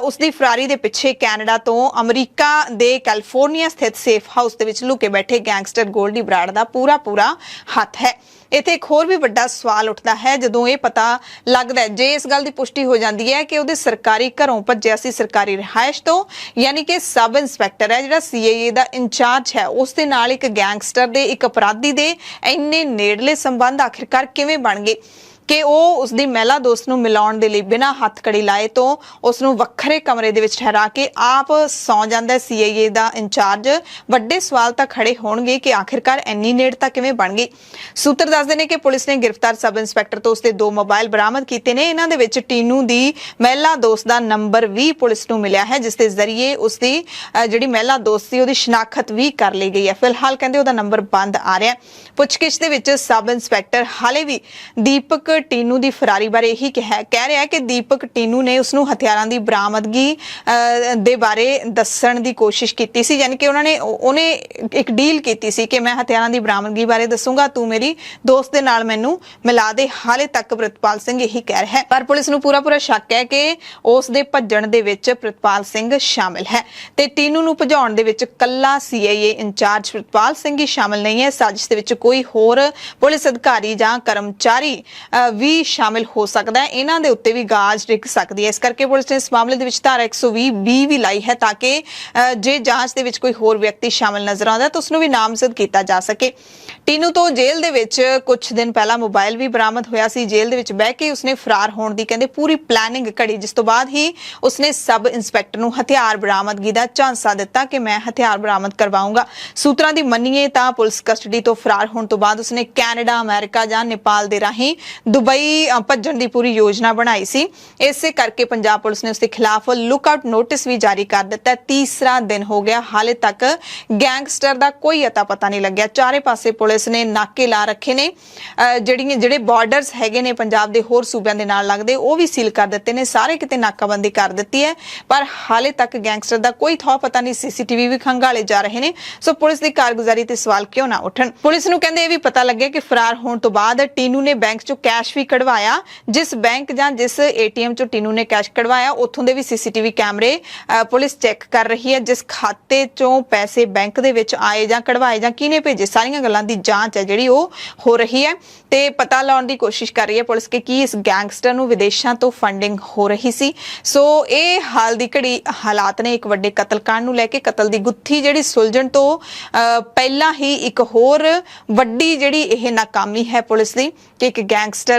उसकी फरारी दे पिछे कैनेडा तो अमरीका दे कैलिफोर्निया स्थित सेफ हाउस दे विच लुके बैठे गैंगस्टर गोल्डी बराड़ दा पूरा हथ है। इत्थे एक होर भी वड्डा सवाल उठता है जदों ये पता लगदा है, जे इस गल की पुष्टि हो जाती है कि उहदे सरकारी घरों भज्जिया सी सरकारी रिहाइश तो, यानी कि सब इंस्पैक्टर है जिहड़ा CIA दा इंचार्ज है उस दे नाल एक गैंगस्टर दे एक अपराधी दे इन्ने नेड़ले संबंध आखिरकार किवें बन गए कि वो उसकी महिला दोस्त नूं मिलाउण दे लई बिना हथ कड़ी लाए तो उसनूं वक्खरे कमरे दे विच ठहरा के आप सौ जांदा CIA दा इंचार्ज। वड्डे सवाल तां खड़े होणगे कि आखिरकार इन्नी नेड़ता किवें बन गई। सूत्र दसदे ने कि पुलिस ने गिरफ्तार सब इंस्पैक्टर तो उसके 2 मोबाइल बरामद कीते ने। इन्हां दे विच टीनू दी महिला दोस्त दा नंबर भी पुलिस नूं मिलिया है, जिस दे जरिए उसकी जिहड़ी महिला दोस्त सी उहदी शनाखत भी कर ली गई है। फिलहाल कहंदे उहदा नंबर बंद आ रहा है। पुछगिछ दे विच सब इंस्पैक्टर हाले भी दीपक टीनू की फरारी बारे यही कह रहा है कि दीपक टीनू ने उसनूं हथियारां की बरामदगी दे बारे दस्सण की कोशिश की सी, यानी कि उन्हें एक डील की सी कि मैं हथियारां की बरामदगी बारे दसूंगा, तू मेरी दोस्त दे नाल मैनूं मिला दे। हाले तक प्रितपाल सिंह यही कह रहा है, पर पुलिस नूं पूरा शक है कि उस दे भज्जण दे विच प्रितपाल सिंह शामिल है ते टीनू नूं भजाउण दे विच कल्ला CIA इंचार्ज प्रितपाल सिंह ही शामिल नहीं है। साजिश दे विच कोई होर पुलिस अधिकारी जां कर्मचारी भी शामिल हो सकता है। इन्हां दे उत्ते भी गाज डिग सकती है। इस करके पुलिस ने इस मामले दे विच धारा 120 भी लाई है ताकि जे जांच दे विच कोई होर व्यक्ति शामिल नजर आउंदा तो उसनूं भी नामजद किया जा सके। टीनू तो जेल दे विच कुछ दिन पहला मोबाइल भी बरामद होया सी। जेल दे विच बह के उसने फरार होने की कहंदे पूरी प्लैनिंग घड़ी, जिस तो बाद ही उसने सब इंस्पैक्टर नूं हथियार बरामदगी दा झांसा दिता कि मैं हथियार बरामद करवाऊंगा। सूत्रां दी मन्नीए तां पुलिस कस्टडी तो फरार होने तो बाद उसने कैनेडा, अमेरिका जां नेपाल दे राहीं ਦੁਬਈ ਭੱਜਣ ਦੀ ਪੂਰੀ ਯੋਜਨਾ ਬਣਾਈ ਸੀ। ਇਸੇ ਕਰਕੇ ਪੰਜਾਬ ਪੁਲਿਸ ਨੇ ਉਸ ਦੇ ਖਿਲਾਫ ਲੁੱਕਆਊਟ ਨੋਟਿਸ ਵੀ ਜਾਰੀ ਕਰ ਦਿੱਤਾ। ਤੀਸਰਾ ਦਿਨ ਹੋ ਗਿਆ, ਹਾਲੇ ਤੱਕ ਗੈਂਗਸਟਰ ਦਾ ਕੋਈ ਅਤਾ ਪਤਾ ਨਹੀਂ ਲੱਗਿਆ। ਚਾਰੇ ਪਾਸੇ ਪੁਲਿਸ ਨੇ ਨਾਕੇ ਲਾ ਰੱਖੇ ਨੇ। ਜਿਹੜੇ ਬਾਰਡਰਸ ਹੈਗੇ ਨੇ ਪੰਜਾਬ ਦੇ ਹੋਰ ਸੂਬਿਆਂ ਦੇ ਨਾਲ ਲੱਗਦੇ, ਉਹ ਵੀ ਸੀਲ ਕਰ ਦਿੱਤੇ ਨੇ। ਸਾਰੇ ਕਿਤੇ ਨਾਕਾਬੰਦੀ ਕਰ ਦਿੱਤੀ ਹੈ, ਪਰ ਹਾਲੇ ਤੱਕ ਗੈਂਗਸਟਰ ਦਾ ਕੋਈ ਥਾਂ ਪਤਾ ਨਹੀਂ। ਸੀਸੀਟੀਵੀ ਵੀ ਖੰਗਾਲੇ ਜਾ ਰਹੇ ਨੇ। ਸੋ ਪੁਲਿਸ ਦੀ ਕਾਰਗੁਜ਼ਾਰੀ ਤੇ ਸਵਾਲ ਕਿਉਂ ਨਾ ਉੱਠਣ। ਪੁਲਿਸ ਨੂੰ ਕਹਿੰਦੇ ਇਹ ਵੀ ਪਤਾ ਲੱਗਿਆ ਕਿ ਫਰਾਰ ਹੋਣ ਤੋਂ ਬਾਅਦ ਟੀਨੂ ਨੇ ਬੈਂਕ ਚੋਂ ਕੈਸ਼ ਵੀ ਕਢਵਾਇਆ। ਜਿਸ ਬੈਂਕ ਜਾਂ ਜਿਸ ਏਟੀਐਮ ਚੋਂ ਟੀਨੂ ਨੇ ਕੈਸ਼ ਕਢਵਾਇਆ, ਉੱਥੋਂ ਦੇ ਵੀ ਸੀਸੀਟੀਵੀ ਕੈਮਰੇ ਪੁਲਿਸ ਚੈੱਕ ਕਰ ਰਹੀ ਹੈ। ਜਿਸ ਖਾਤੇ ਚੋਂ ਪੈਸੇ ਬੈਂਕ ਦੇ ਵਿੱਚ ਆਏ ਜਾਂ ਕਢਵਾਏ ਜਾਂ ਕਿਹਨੇ ਭੇਜੇ, ਸਾਰੀਆਂ ਗੱਲਾਂ ਦੀ ਜਾਂਚ ਹੈ ਜਿਹੜੀ ਉਹ ਹੋ ਰਹੀ ਹੈ ਤੇ ਪਤਾ ਲਾਉਣ ਦੀ ਕੋਸ਼ਿਸ਼ ਕਰ ਰਹੀ ਹੈ ਪੁਲਿਸ ਕਿ ਕੀ ਇਸ ਗੈਂਗਸਟਰ ਨੂੰ ਵਿਦੇਸ਼ਾਂ ਤੋਂ ਫੰਡਿੰਗ ਹੋ ਰਹੀ ਸੀ। ਸੋ ਇਹ ਹਾਲ ਦੀ ਘੜੀ ਹਾਲਾਤ ਨੇ ਇੱਕ ਵੱਡੇ ਕਤਲकांड ਨੂੰ ਲੈ ਕੇ। ਕਤਲ ਦੀ ਗੁੱਥੀ ਜਿਹੜੀ ਸੁਲਝਣ ਤੋਂ ਪਹਿਲਾਂ ਹੀ ਇੱਕ ਹੋਰ ਵੱਡੀ ਜਿਹੜੀ ਇਹ ਨਾਕਾਮੀ ਹੈ ਪੁਲਿਸ ਦੀ ਕਿ ਇੱਕ ਗੈਂਗਸਟਰ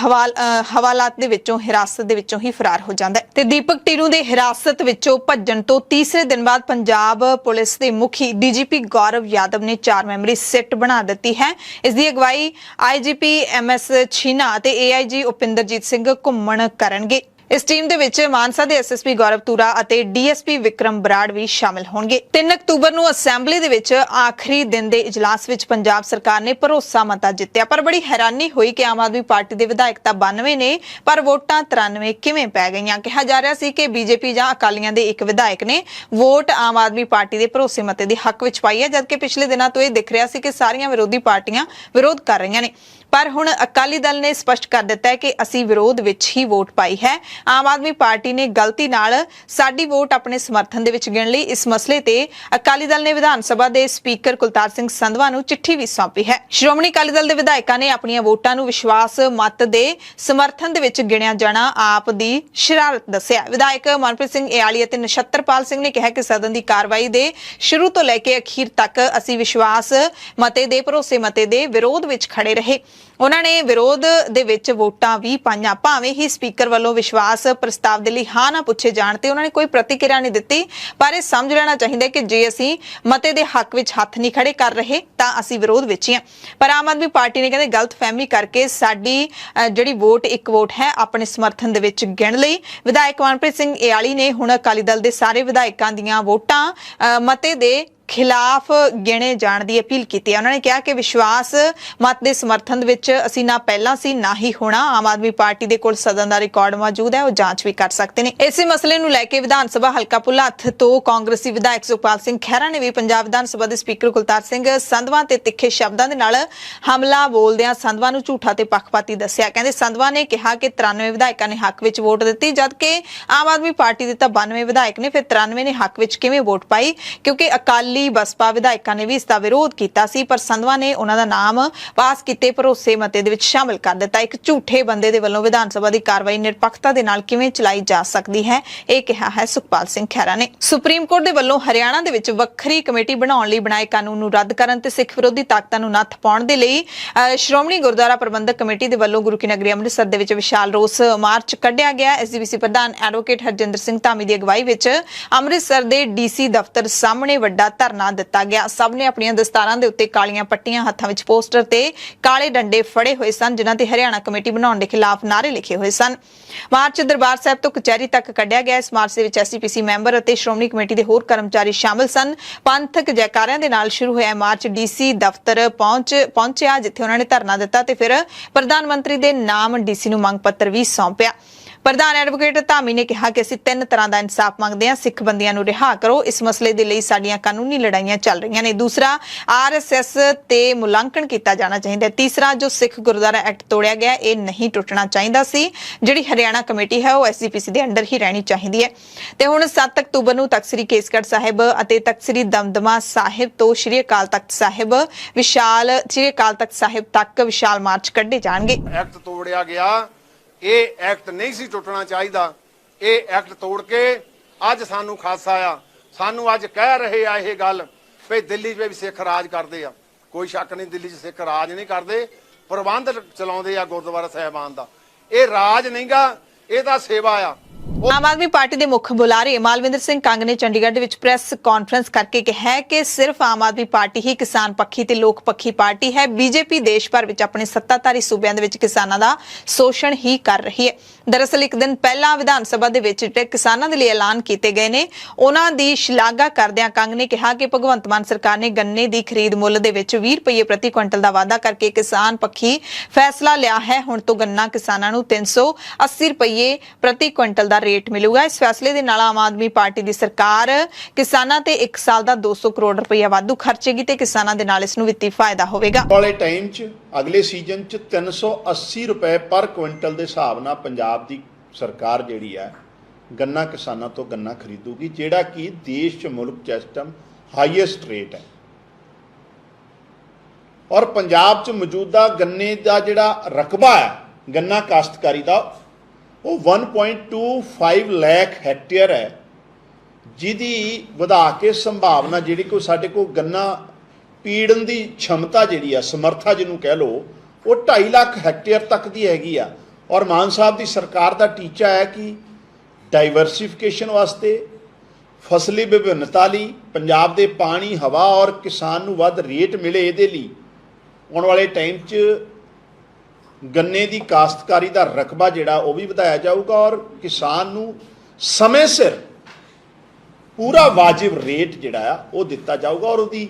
ਹਵਾਲਾਤ ਦੇ ਵਿੱਚੋਂ, ਹਿਰਾਸਤ ਦੇ ਵਿੱਚੋਂ ਹੀ ਫਰਾਰ ਹੋ ਜਾਂਦਾ ਹੈ। ਤੇ ਦੀਪਕ ਟੀਨੂ ਦੇ ਹਿਰਾਸਤ ਵਿੱਚੋਂ ਭੱਜਣ ਤੋਂ ਤੀਸਰੇ ਦਿਨ ਬਾਅਦ ਪੰਜਾਬ ਪੁਲਿਸ ਦੇ ਮੁਖੀ ਡੀਜੀਪੀ ਗੌਰਵ ਯਾਦਵ ਨੇ 4 ਮੈਂਬਰੀ ਸਿੱਟ ਬਣਾ ਦਿੱਤੀ ਹੈ। ਇਸ ਦੀ ਅਗਵਾਈ ਆਈਜੀਪੀ ਐਮਐਸ ਛੀਨਾ ਅਤੇ ਏਆਈਜੀ ਉਪਿੰਦਰਜੀਤ ਸਿੰਘ ਘੁੰਮਣ ਕਰਨਗੇ। ਇਸ ਟੀਮ ਦੇ ਵਿੱਚ ਮਾਨਸਾ ਦੇ ਐਸਐਸਪੀ ਗੌਰਵ ਤੂਰਾ ਅਤੇ ਡੀਐਸਪੀ ਵਿਕਰਮ ਬਰਾੜ ਵੀ ਸ਼ਾਮਿਲ ਹੋਣਗੇ। 3 ਅਕਤੂਬਰ ਨੂੰ ਅਸੈਂਬਲੀ ਦੇ ਵਿੱਚ ਆਖਰੀ ਦਿਨ ਦੇ ਇਜਲਾਸ ਵਿੱਚ ਪੰਜਾਬ ਸਰਕਾਰ ਨੇ ਭਰੋਸਾ ਮਤਾ ਜਿੱਤਿਆ, ਪਰ ਬੜੀ ਹੈਰਾਨੀ ਹੋਈ ਕਿ ਆਮ ਆਦਮੀ ਪਾਰਟੀ ਦੇ ਵਿਧਾਇਕ ਤਾਂ 92 ਨੇ, ਪਰ ਵੋਟਾਂ 93 ਕਿਵੇਂ ਪੈ ਗਈਆਂ। ਕਿਹਾ ਜਾ ਰਿਹਾ ਸੀ ਕਿ ਬੀਜੇਪੀ ਜਾਂ ਅਕਾਲੀਆਂ ਦੇ ਇੱਕ ਵਿਧਾਇਕ ਨੇ ਵੋਟ ਆਮ ਆਦਮੀ ਪਾਰਟੀ ਦੇ ਭਰੋਸੇ ਮਤੇ ਦੇ ਹੱਕ ਵਿੱਚ ਪਾਈ ਹੈ, ਜਦਕਿ ਪਿਛਲੇ ਦਿਨਾਂ ਤੋਂ ਇਹ ਦਿਖ ਰਿਹਾ ਸੀ ਕਿ ਸਾਰੀਆਂ ਵਿਰੋਧੀ ਪਾਰਟੀਆਂ ਵਿਰੋਧ ਕਰ ਰਹੀਆਂ ਨੇ। ਪਰ ਹੁਣ ਅਕਾਲੀ ਦਲ ਨੇ ਸਪਸ਼ਟ ਕਰ ਦਿੱਤਾ ਹੈ ਕਿ ਅਸੀਂ ਵਿਰੋਧ ਵਿੱਚ ਹੀ ਵੋਟ ਪਾਈ ਹੈ। ਆਮ ਆਦਮੀ ਪਾਰਟੀ ਨੇ ਗਲਤੀ ਨਾਲ ਸਾਡੀ ਵੋਟ ਆਪਣੇ ਸਮਰਥਨ ਦੇ ਵਿੱਚ ਗਿਣ ਲਈ। ਇਸ ਮਸਲੇ ਤੇ ਅਕਾਲੀ ਦਲ ਨੇ ਵਿਧਾਨ ਸਭਾ ਦੇ ਸਪੀਕਰ ਕੁਲਤਾਰ ਸਿੰਘ ਸੰਧਵਾ ਨੂੰ ਚਿੱਠੀ ਵੀ ਸੌਂਪੀ ਹੈ। ਸ਼੍ਰੋਮਣੀ ਅਕਾਲੀ ਦਲ ਦੇ ਵਿਧਾਇਕਾਂ ਨੇ ਆਪਣੀਆਂ ਵੋਟਾਂ ਨੂੰ ਵਿਸ਼ਵਾਸ ਮਤ ਦੇ ਸਮਰਥਨ ਦੇ ਵਿੱਚ ਗਿਣਿਆ ਜਾਣਾ ਆਪ ਦੀ ਸ਼ਰਾਰਤ ਦੱਸਿਆ। ਵਿਧਾਇਕ ਮਨਪ੍ਰੀਤ ਸਿੰਘ ਇਆਲੀ ਅਤੇ ਨਛੱਤਰਪਾਲ ਸਿੰਘ ਨੇ ਕਿਹਾ ਕਿ ਸਦਨ ਦੀ ਕਾਰਵਾਈ ਦੇ ਸ਼ੁਰੂ ਤੋਂ ਲੈ ਕੇ ਅਖੀਰ ਤੱਕ ਅਸੀਂ ਵਿਸ਼ਵਾਸ ਮਤੇ ਦੇ, ਭਰੋਸੇ ਮਤੇ ਦੇ ਵਿਰੋਧ ਵਿੱਚ ਖੜੇ ਰਹੇ। ਉਹਨਾਂ ਨੇ ਵਿਰੋਧ ਦੇ ਵਿੱਚ ਵੋਟਾਂ ਵੀ ਪਾਈਆਂ, ਭਾਵੇਂ ਹੀ ਸਪੀਕਰ ਵੱਲੋਂ ਵਿਸ਼ਵਾਸ ਪ੍ਰਸਤਾਵ ਦੇ ਲਈ ਹਾਂ ਨਾ ਪੁੱਛੇ ਜਾਣ ਤੇ ਉਹਨਾਂ ਨੇ ਕੋਈ ਪ੍ਰਤੀਕਿਰਿਆ ਨਹੀਂ ਦਿੱਤੀ। ਪਰ ਇਹ ਸਮਝ ਲੈਣਾ ਚਾਹੀਦਾ ਕਿ ਜੇ ਅਸੀਂ ਮਤੇ ਦੇ ਹੱਕ ਵਿੱਚ ਹੱਥ ਨਹੀਂ ਖੜੇ ਕਰ ਰਹੇ ਤਾਂ ਅਸੀਂ ਵਿਰੋਧ ਵਿੱਚ ਹੀ ਹਾਂ। ਪਰ ਆਮ ਆਦਮੀ ਪਾਰਟੀ ਨੇ ਕਹਿੰਦੇ ਗਲਤਫਹਿਮੀ ਕਰਕੇ ਸਾਡੀ ਜਿਹੜੀ ਵੋਟ ਇੱਕ ਵੋਟ ਹੈ ਆਪਣੇ ਸਮਰਥਨ ਦੇ ਵਿੱਚ ਗਿਣ ਲਈ। ਵਿਧਾਇਕ ਮਨਪ੍ਰੀਤ ਸਿੰਘ ਇਆਲੀ ਨੇ ਹੁਣ ਅਕਾਲੀ ਦਲ ਦੇ ਸਾਰੇ ਵਿਧਾਇਕਾਂ ਦੀਆਂ ਵੋਟਾਂ ਮਤੇ ਦੇ ਖਿਲਾਫ ਗਿਣੇ ਜਾਣ ਦੀ ਅਪੀਲ ਕੀਤੀ ਹੈ। ਉਹਨਾਂ ਨੇ ਕਿਹਾ ਕਿ ਵਿਸ਼ਵਾਸ ਮਤ ਦੇ ਸਮਰਥਨ ਦੇ ਵਿੱਚ ਅਸੀਂ ਨਾ ਪਹਿਲਾਂ ਸੀ ਨਾ ਹੀ ਹੋਣਾ। ਆਮ ਆਦਮੀ ਪਾਰਟੀ ਦੇ ਕੋਲ ਸਦਨ ਦਾ ਰਿਕਾਰਡ ਮੌਜੂਦ ਹੈ, ਉਹ ਜਾਂਚ ਵੀ ਕਰ ਸਕਦੇ ਨੇ। ਇਸੇ ਮਸਲੇ ਨੂੰ ਲੈ ਕੇ ਵਿਧਾਨ ਸਭਾ ਹਲਕਾ ਭੁੱਲਾਥ ਤੋਂ ਕਾਂਗਰਸੀ ਵਿਧਾਇਕ ਸੁਖਪਾਲ ਸਿੰਘ ਖਹਿਰਾ ਨੇ ਵੀ ਪੰਜਾਬ ਵਿਧਾਨ ਸਭਾ ਦੇ ਸਪੀਕਰ ਕੁਲਤਾਰ ਸਿੰਘ ਸੰਧਵਾ ਤੇ ਤਿੱਖੇ ਸ਼ਬਦਾਂ ਦੇ ਨਾਲ ਹਮਲਾ ਬੋਲਦਿਆਂ ਸੰਧਵਾ ਨੂੰ ਝੂਠਾ ਤੇ ਪੱਖਪਾਤੀ ਦੱਸਿਆ। ਕਹਿੰਦੇ ਸੰਧਵਾ ਨੇ ਕਿਹਾ ਕਿ 93 ਵਿਧਾਇਕਾਂ ਨੇ ਹੱਕ ਵਿੱਚ ਵੋਟ ਦਿੱਤੀ, ਜਦਕਿ ਆਮ ਆਦਮੀ ਪਾਰਟੀ ਦੇ ਤਾਂ 92 ਵਿਧਾਇਕ ਨੇ, ਫਿਰ 93 ਨੇ ਹੱਕ ਵਿੱਚ ਕਿਵੇਂ ਵੋਟ ਪਾਈ? ਕਿਉਂਕਿ ਅਕਾਲੀ ਬਸਪਾ ਵਿਧਾਇਕਾਂ ਨੇ ਵੀ ਇਸ ਦਾ ਵਿਰੋਧ ਕੀਤਾ ਸੀ, ਪਰ ਸੰਧਵਾ ਨੇ ਉਹਨਾਂ ਦਾ ਨਾਮ ਪਾਸ ਕੀਤੇ ਭਰੋਸੇ ਮਤੇ ਦੇ ਵਿੱਚ ਸ਼ਾਮਿਲ ਕਰ ਦਿੱਤਾ। ਇੱਕ ਝੂਠੇ ਬੰਦੇ ਦੇ ਵੱਲੋਂ ਵਿਧਾਨ ਸਭਾ ਦੀ ਕਾਰਵਾਈ ਨਿਰਪੱਖਤਾ ਦੇ ਨਾਲ ਕਿਵੇਂ ਚਲਾਈ ਜਾ ਸਕਦੀ ਹੈ, ਇਹ ਕਿਹਾ ਹੈ ਸੁਖਪਾਲ ਸਿੰਘ ਖਹਿਰਾ ਨੇ। ਸੁਪਰੀਮ ਕੋਰਟ ਦੇ ਵੱਲੋਂ ਹਰਿਆਣਾ ਦੇ ਵਿੱਚ ਵੱਖਰੀ ਕਮੇਟੀ ਬਣਾਉਣ ਲਈ ਬਣਾਏ ਕਾਨੂੰਨ ਨੂੰ ਰੱਦ ਕਰਨ ਤੇ ਸਿੱਖ ਵਿਰੋਧੀ ਤਾਕਤਾਂ ਨੂੰ ਨੱਥ ਪਾਉਣ ਦੇ ਲਈ ਸ਼੍ਰੋਮਣੀ ਗੁਰਦੁਆਰਾ ਪ੍ਰਬੰਧਕ ਕਮੇਟੀ ਦੇ ਵੱਲੋਂ ਗੁਰੂ ਕੀ ਨਗਰੀ ਅੰਮ੍ਰਿਤਸਰ ਦੇ ਵਿੱਚ ਵਿਸ਼ਾਲ ਰੋਸ ਮਾਰਚ ਕੱਢਿਆ ਗਿਆ। ਐਸਜੀਪੀਸੀ ਪ੍ਰਧਾਨ ਐਡਵੋਕੇਟ ਹਰਜਿੰਦਰ ਸਿੰਘ ਧਾਮੀ ਦੀ ਅਗਵਾਈ ਵਿੱਚ ਅੰਮ੍ਰਿਤਸਰ ਦੇ ਡੀਸੀ ਦਫ਼ਤਰ ਸਾਹਮਣੇ ਵੱਡਾ ਧਰਨਾ ਦਿੱਤਾ ਗਿਆ। ਸਭ ਨੇ ਆਪਣੀਆਂ ਦਸਤਾਰਾਂ ਦੇ ਉੱਤੇ ਕਾਲੀਆਂ ਪੱਟੀਆਂ, ਹੱਥਾਂ ਵਿੱਚ ਪੋਸਟਰ ਤੇ ਕਾਲੇ ਡੰਡੇ ਫੜੇ ਹੋਏ ਸਨ, ਜਿਨ੍ਹਾਂ ਤੇ ਹਰਿਆਣਾ ਕਮੇਟੀ ਬਣਾਉਣ ਦੇ ਖਿਲਾਫ ਨਾਅਰੇ ਲਿਖੇ ਹੋਏ ਸਨ। ਮਾਰਚ ਦਰਬਾਰ ਸਾਹਿਬ ਤੋਂ ਕਚਹਿਰੀ ਤੱਕ ਕੱਢਿਆ ਗਿਆ। ਇਸ ਮਾਰਚ ਦੇ ਵਿੱਚ ਐਸਜੀਪੀਸੀ ਮੈਂਬਰ ਅਤੇ ਸ਼੍ਰੋਮਣੀ ਕਮੇਟੀ ਦੇ ਹੋਰ ਕਰਮਚਾਰੀ ਸ਼ਾਮਲ ਸਨ। ਪੰਥਕ ਜੈਕਾਰਿਆਂ ਦੇ ਨਾਲ ਸ਼ੁਰੂ ਹੋਇਆ ਮਾਰਚ ਡੀਸੀ ਦਫ਼ਤਰ ਪਹੁੰਚਿਆ, ਜਿੱਥੇ ਉਹਨਾਂ ਨੇ ਧਰਨਾ ਦਿੱਤਾ ਤੇ ਫਿਰ ਪ੍ਰਧਾਨ ਮੰਤਰੀ ਦੇ ਨਾਮ ਡੀਸੀ ਨੂੰ ਮੰਗ ਪੱਤਰ ਵੀ ਸੌਂਪਿਆ। ਪ੍ਰਧਾਨ ਐਡਵੋਕੇਟ ਧਾਮੀ ਨੇ ਕਿਹਾ ਕਿ ਅਸੀਂ 3 ਤਰ੍ਹਾਂ ਦਾ ਇਨਸਾਫ ਮੰਗਦੇ ਹਾਂ। ਸਿੱਖ ਬੰਦੀਆਂ ਨੂੰ ਰਿਹਾ ਕਰੋ, ਇਸ ਮਸਲੇ ਦੇ ਲਈ ਸਾਡੀਆਂ ਕਾਨੂੰਨੀ ਲੜਾਈਆਂ ਚੱਲ ਰਹੀਆਂ ਨੇ। ਦੂਸਰਾ, ਆਰਐਸਐਸ ਤੇ ਮੁਲਾਂਕਣ ਕੀਤਾ ਜਾਣਾ ਚਾਹੀਦਾ ਹੈ। ਤੀਸਰਾ, ਜੋ ਸਿੱਖ ਗੁਰਦੁਆਰਾ ਐਕਟ ਤੋੜਿਆ ਗਿਆ ਇਹ ਨਹੀਂ ਟੁੱਟਣਾ ਚਾਹੀਦਾ ਸੀ। ਜਿਹੜੀ ਹਰਿਆਣਾ ਕਮੇਟੀ ਹੈ ਉਹ ਐਸਜੀਪੀਸੀ ਦੇ ਅੰਡਰ ਹੀ ਰਹਿਣੀ ਚਾਹੀਦੀ ਹੈ। ਤੇ ਹੁਣ 7 ਅਕਤੂਬਰ ਨੂੰ ਤਖਤ ਸ੍ਰੀ ਕੇਸਗੜ੍ਹ ਸਾਹਿਬ ਅਤੇ ਤਖਤ ਸ੍ਰੀ ਦਮਦਮਾ ਸਾਹਿਬ ਤੋਂ ਸ੍ਰੀ ਅਕਾਲ ਤਖਤ ਸਾਹਿਬ ਤੱਕ ਵਿਸ਼ਾਲ ਮਾਰਚ ਕੱਢੇ ਜਾਣਗੇ। ਐਕਟ ਤੋੜਿਆ ਗਿਆ, ਇਹ ਐਕਟ ਨਹੀਂ ਸੀ ਟੁੱਟਣਾ ਚਾਹੀਦਾ। ਇਹ ਐਕਟ ਤੋੜ ਕੇ ਅੱਜ ਸਾਨੂੰ ਖਾਸਾ ਆ। ਸਾਨੂੰ ਅੱਜ ਕਹਿ ਰਹੇ ਆ ਇਹ ਗੱਲ ਵੀ ਦਿੱਲੀ 'ਚ ਵੀ ਸਿੱਖ ਰਾਜ ਕਰਦੇ ਆ। ਕੋਈ ਸ਼ੱਕ ਨਹੀਂ, ਦਿੱਲੀ 'ਚ ਸਿੱਖ ਰਾਜ ਨਹੀਂ ਕਰਦੇ, ਪ੍ਰਬੰਧ ਚਲਾਉਂਦੇ ਆ ਗੁਰਦੁਆਰਾ ਸਾਹਿਬਾਨ ਦਾ। ਇਹ ਰਾਜ ਨਹੀਂਗਾ, ਇਹ ਤਾਂ ਸੇਵਾ ਆ। ਆਮ ਆਦਮੀ ਪਾਰਟੀ ਦੇ ਮੁੱਖ ਬੁਲਾਰੇ ਮਾਲਵਿੰਦਰ ਸਿੰਘ ਕੰਗ ਨੇ ਚੰਡੀਗੜ੍ਹ ਦੇ ਵਿੱਚ ਪ੍ਰੈਸ ਕਾਨਫਰੰਸ ਕਰਕੇ ਕਿਹਾ ਹੈ ਕਿ ਸਿਰਫ ਆਮ ਆਦਮੀ ਪਾਰਟੀ ਹੀ ਕਿਸਾਨ ਪੱਖੀ ਤੇ ਲੋਕ ਪੱਖੀ ਪਾਰਟੀ ਹੈ। ਬੀਜੇਪੀ ਦੇਸ਼ ਭਰ ਵਿੱਚ ਆਪਣੇ ਸੱਤਾਧਾਰੀ ਸੂਬਿਆਂ ਦੇ ਵਿੱਚ ਕਿਸਾਨਾਂ ਦਾ ਸ਼ੋਸ਼ਣ ਹੀ ਕਰ ਰਹੀ ਹੈ। ਦਰਅਸਲ ਇੱਕ ਦਿਨ ਪਹਿਲਾਂ ਵਿਧਾਨ ਸਭਾ ਦੇ ਵਿੱਚ ਜਿਹੜੇ ਕਿਸਾਨਾਂ ਦੇ ਲਈ ਐਲਾਨ ਕੀਤੇ ਗਏ ਨੇ ਉਹਨਾਂ ਦੀ ਸ਼ਲਾਘਾ ਕਰਦਿਆਂ ਕੰਗ ਨੇ ਕਿਹਾ ਕਿ ਭਗਵੰਤ ਮਾਨ ਸਰਕਾਰ ਨੇ ਗੰਨੇ ਦੀ ਖਰੀਦ ਮੁੱਲ ਦੇ ਵਿੱਚ 20 ਰੁਪਏ ਪ੍ਰਤੀ ਕੁਇੰਟਲ ਦਾ ਵਾਅਦਾ ਕਰਕੇ ਕਿਸਾਨ ਪੱਖੀ ਫੈਸਲਾ ਲਿਆ ਹੈ। ਹੁਣ ਤੋਂ ਗੰਨਾ ਕਿਸਾਨਾਂ ਨੂੰ 380 ਰੁਪਏ ਪ੍ਰਤੀ ਕੁਇੰਟਲ ਦਾ ਰੇਟ ਮਿਲੂਗਾ। ਇਸ ਫੈਸਲੇ ਦੇ ਨਾਲ ਆਮ ਆਦਮੀ ਪਾਰਟੀ ਦੀ ਸਰਕਾਰ ਕਿਸਾਨਾਂ ਤੇ 1 ਸਾਲ ਦਾ 200 ਕਰੋੜ ਰੁਪਏ ਵਾਧੂ ਖਰਚੇਗੀ ਤੇ ਕਿਸਾਨਾਂ ਦੇ ਨਾਲ ਇਸ ਨੂੰ ਵਿੱਤੀ ਫਾਇਦਾ ਹੋਵੇਗਾ। ਵਾਲੇ ਟਾਈਮ 'ਚ ਅਗਲੇ ਸੀਜ਼ਨ 'ਚ 380 ਰੁਪਏ ਪਰ ਕੁਇੰਟਲ ਦੇ ਹਿਸਾਬ ਨਾਲ ਪੰਜਾਬ ਦੀ ਸਰਕਾਰ ਜਿਹੜੀ ਹੈ ਗੰਨਾ ਕਿਸਾਨਾਂ ਤੋਂ ਗੰਨਾ ਖਰੀਦੂਗੀ, ਜਿਹੜਾ ਕਿ ਦੇਸ਼ 'ਚ ਮੁਲਕ 'ਚ ਇਸ ਟਾਈਮ ਹਾਈਐਸਟ ਰੇਟ ਹੈ। ਔਰ ਪੰਜਾਬ 'ਚ ਮੌਜੂਦਾ ਗੰਨੇ ਦਾ ਜਿਹੜਾ ਰਕਬਾ ਹੈ ਗੰਨਾ ਕਾਸ਼ਤਕਾਰੀ ਦਾ ਉਹ 1.25 ਲੱਖ ਹੈਕਟੇਅਰ ਹੈ, ਜਿਹਦੀ ਵਧਾ ਕੇ ਸੰਭਾਵਨਾ ਜਿਹੜੀ ਕੋਈ ਸਾਡੇ ਕੋਲ ਗੰਨਾ ਪੀੜਨ ਦੀ क्षमता ਜਿਹੜੀ ਆ ਸਮਰੱਥਾ ਜਿਹਨੂੰ ਕਹਿ ਲਓ ਉਹ 2.5 ਲੱਖ ਹੈਕਟੇਅਰ ਤੱਕ ਦੀ ਹੈਗੀ ਆ। ਔਰ ਮਾਨ ਸਾਹਿਬ ਦੀ ਸਰਕਾਰ ਦਾ ਟੀਚਾ ਹੈ ਕਿ ਡਾਈਵਰਸਿਫਿਕੇਸ਼ਨ ਵਾਸਤੇ ਫਸਲੀ ਵਿਭਿੰਨਤਾ ਲਈ ਪੰਜਾਬ ਦੇ ਪਾਣੀ ਹਵਾ ਔਰ ਕਿਸਾਨ ਨੂੰ ਵੱਧ ਰੇਟ ਮਿਲੇ, ਇਹਦੇ ਲਈ ਆਉਣ ਵਾਲੇ ਟਾਈਮ 'ਚ ਗੰਨੇ ਦੀ ਕਾਸ਼ਤਕਾਰੀ ਦਾ ਰਕਬਾ ਜਿਹੜਾ ਉਹ ਵੀ ਵਧਾਇਆ ਜਾਊਗਾ ਔਰ ਕਿਸਾਨ ਨੂੰ ਸਮੇਂ ਸਿਰ ਪੂਰਾ ਵਾਜਿਬ ਰੇਟ ਜਿਹੜਾ ਆ ਉਹ ਦਿੱਤਾ ਜਾਊਗਾ। ਔਰ ਉਹਦੀ